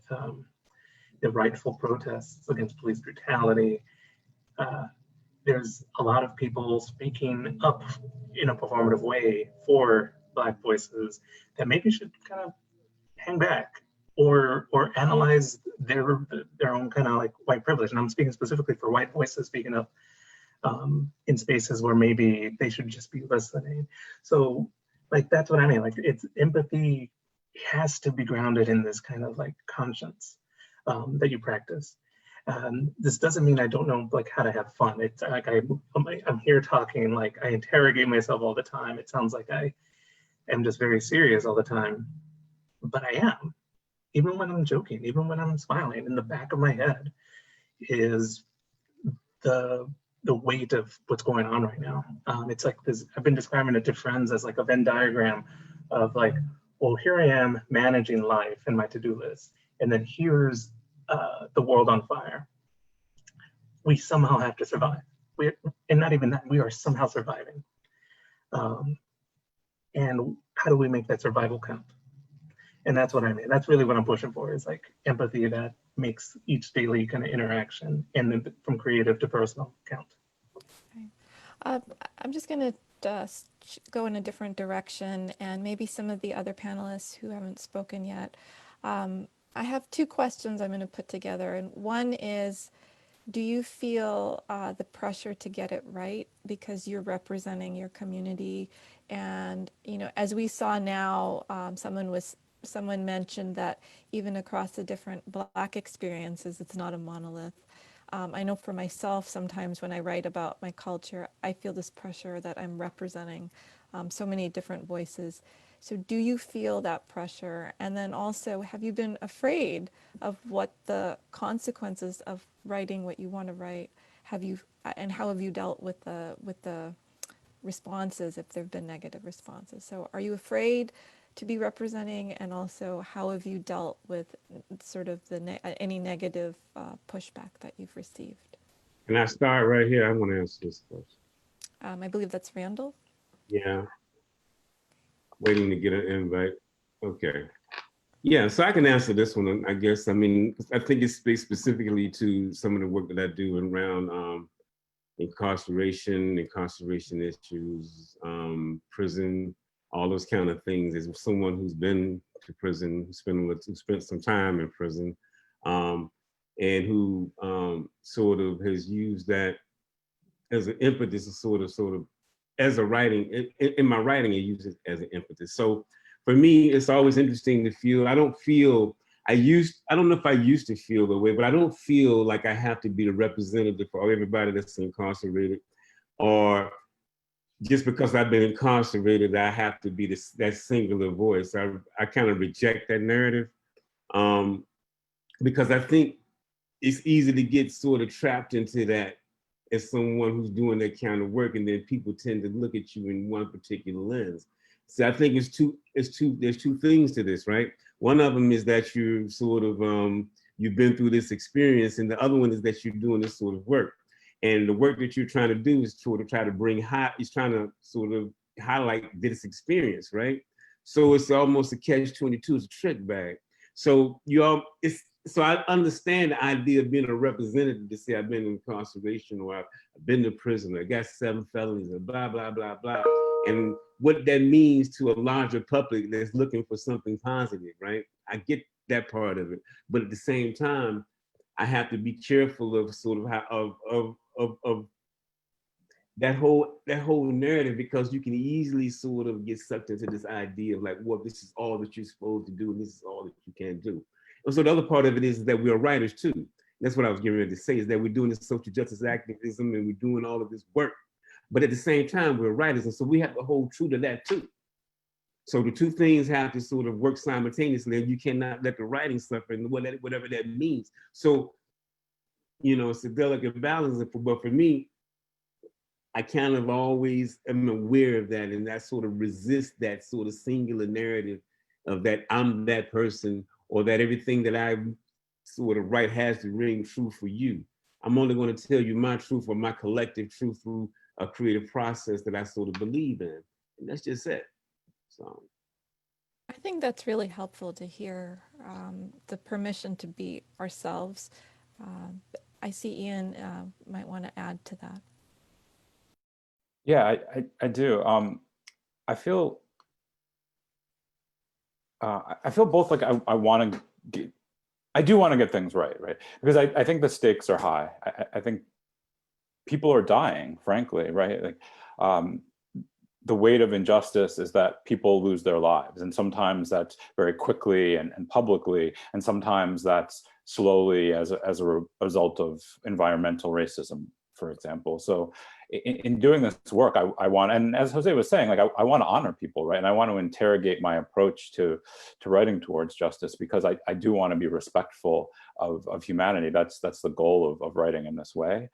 the rightful protests against police brutality, there's a lot of people speaking up in a performative way for Black voices that maybe should kind of hang back or analyze their own kind of like white privilege. And I'm speaking specifically for white voices speaking up in spaces where maybe they should just be listening. So like that's what I mean. Like it's empathy has to be grounded in this kind of like conscience that you practice. This doesn't mean I don't know like how to have fun. It's like I'm here talking, like I interrogate myself all the time. It sounds like I am just very serious all the time, but I am. Even when I'm joking, even when I'm smiling, in the back of my head is the weight of what's going on right now. It's like this, I've been describing it to friends as like a Venn diagram of like, well, here I am managing life and my to-do list. And then here's the world on fire. We somehow have to survive. And not even that, we are somehow surviving. And how do we make that survival count? And that's what I mean. That's really what I'm pushing for, is like empathy that makes each daily kind of interaction and then from creative to personal count. Okay. I'm just going to go in a different direction, and maybe some of the other panelists who haven't spoken yet. I have two questions I'm going to put together, and one is, do you feel the pressure to get it right because you're representing your community And, you know, as we saw now, someone mentioned that even across the different Black experiences, it's not a monolith. I know for myself, sometimes when I write about my culture, I feel this pressure that I'm representing so many different voices. So do you feel that pressure? And then also, have you been afraid of what the consequences of writing what you want to write? And how have you dealt with the responses if there have been negative responses? So are you afraid to be representing, and also how have you dealt with sort of any negative pushback that you've received? Can I start right here? I want to answer this question. I believe that's Randall. Yeah, waiting to get an invite. Okay. Yeah, so I can answer this one, I guess. I mean, I think it speaks specifically to some of the work that I do around incarceration issues, prison, all those kind of things. As someone who's been to prison, who spent some time in prison, and who sort of has used that as an impetus to sort of, as a writing, in my writing, I use it as an impetus. So for me, it's always interesting to feel, I don't know if I used to feel the way, but I don't feel like I have to be the representative for everybody that's incarcerated, or just because I've been incarcerated, I have to be that singular voice. I kind of reject that narrative, because I think it's easy to get sort of trapped into that as someone who's doing that kind of work, and then people tend to look at you in one particular lens. So I think there's two things to this, right? One of them is that you're sort of, you've been through this experience, and the other one is that you're doing this sort of work. And the work that you're trying to do is sort of try to is trying to sort of highlight this experience, right? So it's almost a catch-22, it's a trick bag. So so I understand the idea of being a representative to say I've been in incarceration, or I've been to prison, or I got 7 felonies, and blah, blah, blah, blah. And what that means to a larger public that's looking for something positive, right? I get that part of it. But at the same time, I have to be careful of sort of how, of that whole narrative, because you can easily sort of get sucked into this idea of like, well, this is all that you're supposed to do, and this is all that you can do. And so the other part of it is that we are writers too. That's what I was getting ready to say, is that we're doing this social justice activism, and we're doing all of this work. But at the same time, we're writers, and so we have to hold true to that too. So the two things have to sort of work simultaneously, and you cannot let the writing suffer, and whatever that means. So, you know, it's a delicate balance, but for me, I kind of always am aware of that, and I sort of resist that sort of singular narrative of that I'm that person, or that everything that I sort of write has to ring true for you. I'm only going to tell you my truth, or my collective truth, through a creative process that I sort of believe in. And that's just it. So I think that's really helpful to hear, the permission to be ourselves. I see Iain might want to add to that. Yeah, I do. I feel both like I do want to get things right? Because I think the stakes are high. I think people are dying, frankly, right? Like, the weight of injustice is that people lose their lives, and sometimes that's very quickly and publicly, and sometimes that's slowly as a result of environmental racism, for example. So in doing this work, I want, and as Jose was saying, like I want to honor people, right? And I want to interrogate my approach to writing towards justice, because I do want to be respectful of humanity. That's the goal of writing in this way.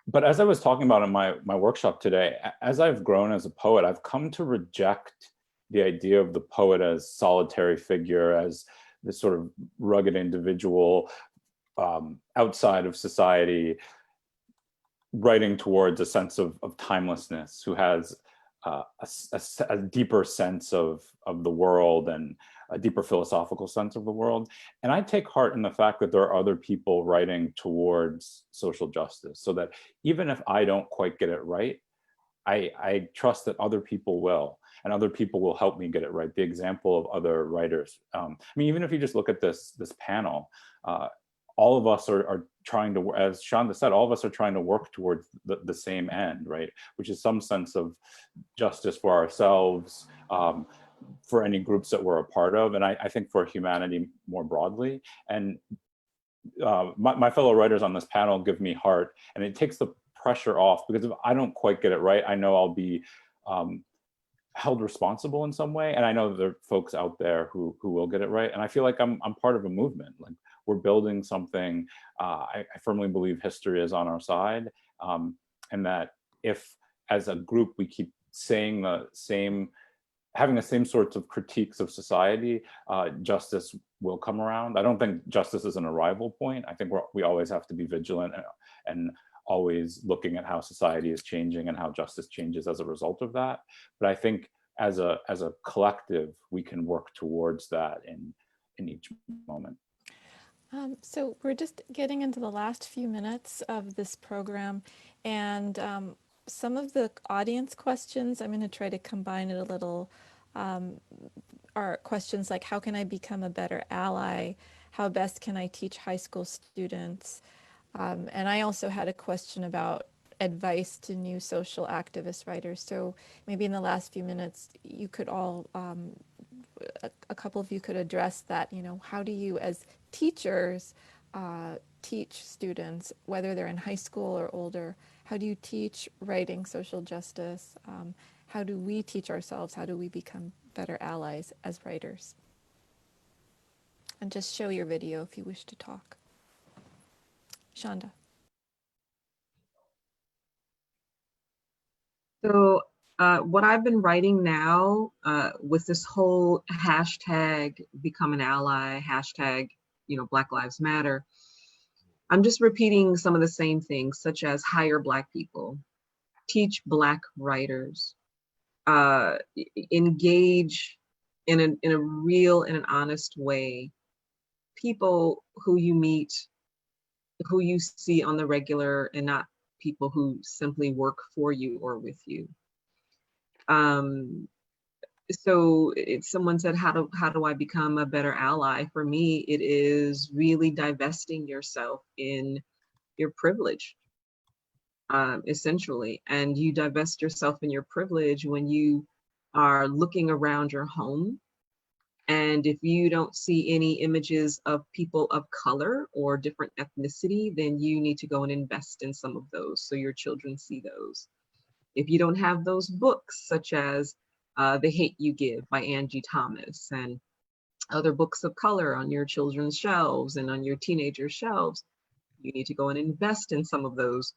But as I was talking about in my workshop today, as I've grown as a poet, I've come to reject the idea of the poet as solitary figure, as this sort of rugged individual outside of society, writing towards a sense of timelessness, who has a deeper sense of the world, and a deeper philosophical sense of the world. And I take heart in the fact that there are other people writing towards social justice, so that even if I don't quite get it right, I trust that other people will, and other people will help me get it right. The example of other writers. I mean, even if you just look at this panel, all of us are trying to, as Shonda said, all of us are trying to work towards the same end, right? Which is some sense of justice for ourselves, for any groups that we're a part of, and I think for humanity more broadly. And my fellow writers on this panel give me heart, and it takes the pressure off, because if I don't quite get it right, I know I'll be held responsible in some way, and I know there are folks out there who will get it right, and I feel like I'm part of a movement. Like, we're building something. I firmly believe history is on our side, and that if as a group we keep saying having the same sorts of critiques of society, justice will come around. I don't think justice is an arrival point. I think we always have to be vigilant and always looking at how society is changing and how justice changes as a result of that. But I think as a collective, we can work towards that in each moment. So we're just getting into the last few minutes of this program, and some of the audience questions, I'm going to try to combine it a little, are questions like, how can I become a better ally? How best can I teach high school students? And I also had a question about advice to new social activist writers. So maybe in the last few minutes, you could all, a couple of you could address that, how do you as teachers teach students, whether they're in high school or older, how do you teach writing social justice? How do we teach ourselves? How do we become better allies as writers? And just show your video if you wish to talk. Shonda. So what I've been writing now with this whole hashtag become an ally, hashtag, Black Lives Matter, I'm just repeating some of the same things, such as hire Black people, teach Black writers, engage in a real and an honest way people who you meet, who you see on the regular, and not people who simply work for you or with you. So someone said, how do I become a better ally? For me, it is really divesting yourself in your privilege, essentially. And you divest yourself in your privilege when you are looking around your home. And if you don't see any images of people of color or different ethnicity, then you need to go and invest in some of those so your children see those. If you don't have those books, such as The Hate You Give by Angie Thomas and other books of color on your children's shelves and on your teenager shelves, you need to go and invest in some of those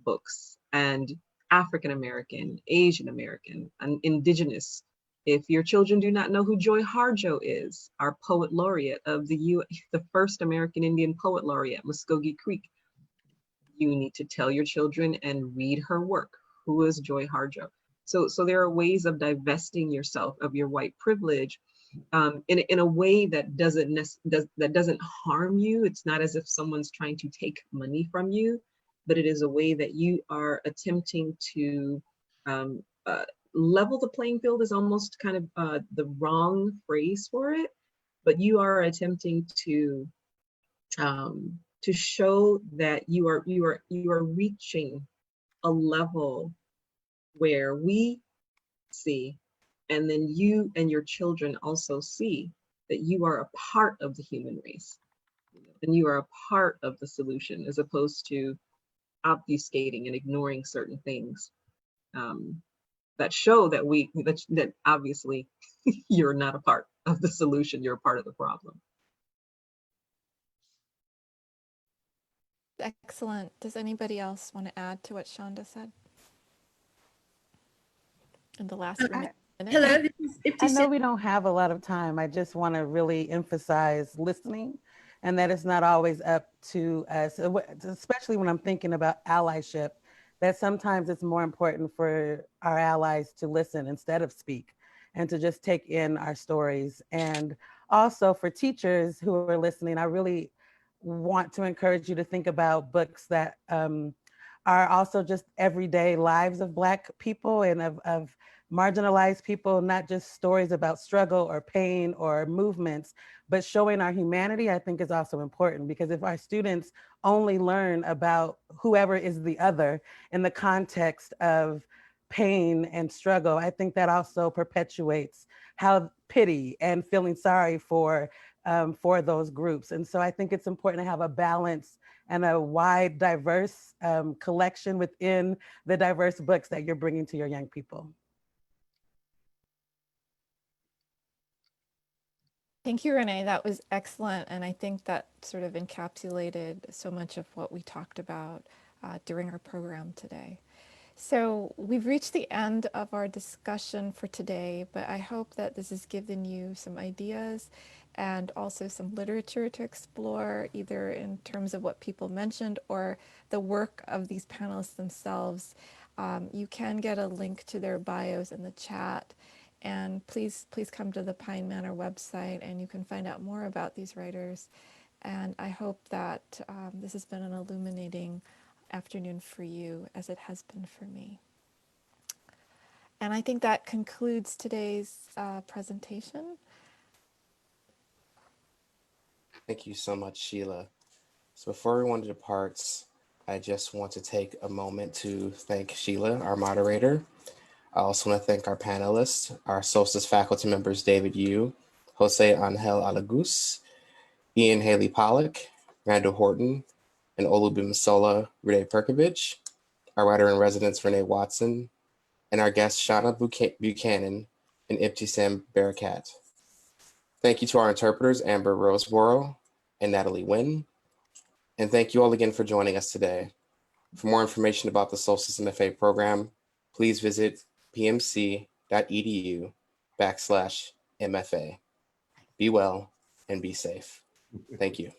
books. And African American, Asian American, and Indigenous. If your children do not know who Joy Harjo is, our poet laureate of the first American Indian poet laureate, Muskogee Creek, you need to tell your children and read her work. Who is Joy Harjo? So there are ways of divesting yourself of your white privilege in a way that doesn't harm you. It's not as if someone's trying to take money from you, but it is a way that you are attempting to level the playing field. Is almost kind of the wrong phrase for it, but you are attempting to show that you are reaching a level where we see, and then you and your children also see, that you are a part of the human race, and you are a part of the solution, as opposed to obfuscating and ignoring certain things that show that that obviously you're not a part of the solution, you're a part of the problem. Excellent. Does anybody else want to add to what Shonda said? In the last minute. Hello, this is I know Iptasam. we don't have a lot of time. I just want to really emphasize listening, and that it's not always up to us, especially when I'm thinking about allyship, that sometimes it's more important for our allies to listen instead of speak, and to just take in our stories. And also for teachers who are listening, I really want to encourage you to think about books that are also just everyday lives of Black people and of marginalized people, not just stories about struggle or pain or movements, but showing our humanity, I think is also important, because if our students only learn about whoever is the other in the context of pain and struggle, I think that also perpetuates how pity and feeling sorry for those groups. And so I think it's important to have a balance and a wide, diverse collection within the diverse books that you're bringing to your young people. Thank you, Renee. That was excellent. And I think that sort of encapsulated so much of what we talked about during our program today. So we've reached the end of our discussion for today, but I hope that this has given you some ideas and also some literature to explore, either in terms of what people mentioned or the work of these panelists themselves. You can get a link to their bios in the chat. And please come to the Pine Manor website and you can find out more about these writers. And I hope that this has been an illuminating afternoon for you, as it has been for me. And I think that concludes today's presentation. Thank you so much, Sheela. So before everyone departs, I just want to take a moment to thank Sheela, our moderator. I also want to thank our panelists, our Solstice faculty members, David Yoo, José Angel Araguz, Iain Haley Pollock, Randall Horton, and Olugbemisola Rhuday-Perkovich, our writer in residence, Renee Watson, and our guest, Shonda Buchanan and Iptasambarica. Thank you to our interpreters, Amber Roseborough and Natalie Wynn. And thank you all again for joining us today. For more information about the Solstice MFA program, please visit pmc.edu/MFA. Be well and be safe. Thank you.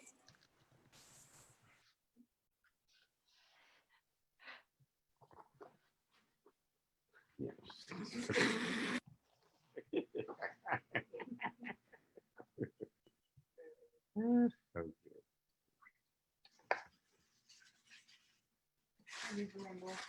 Okay.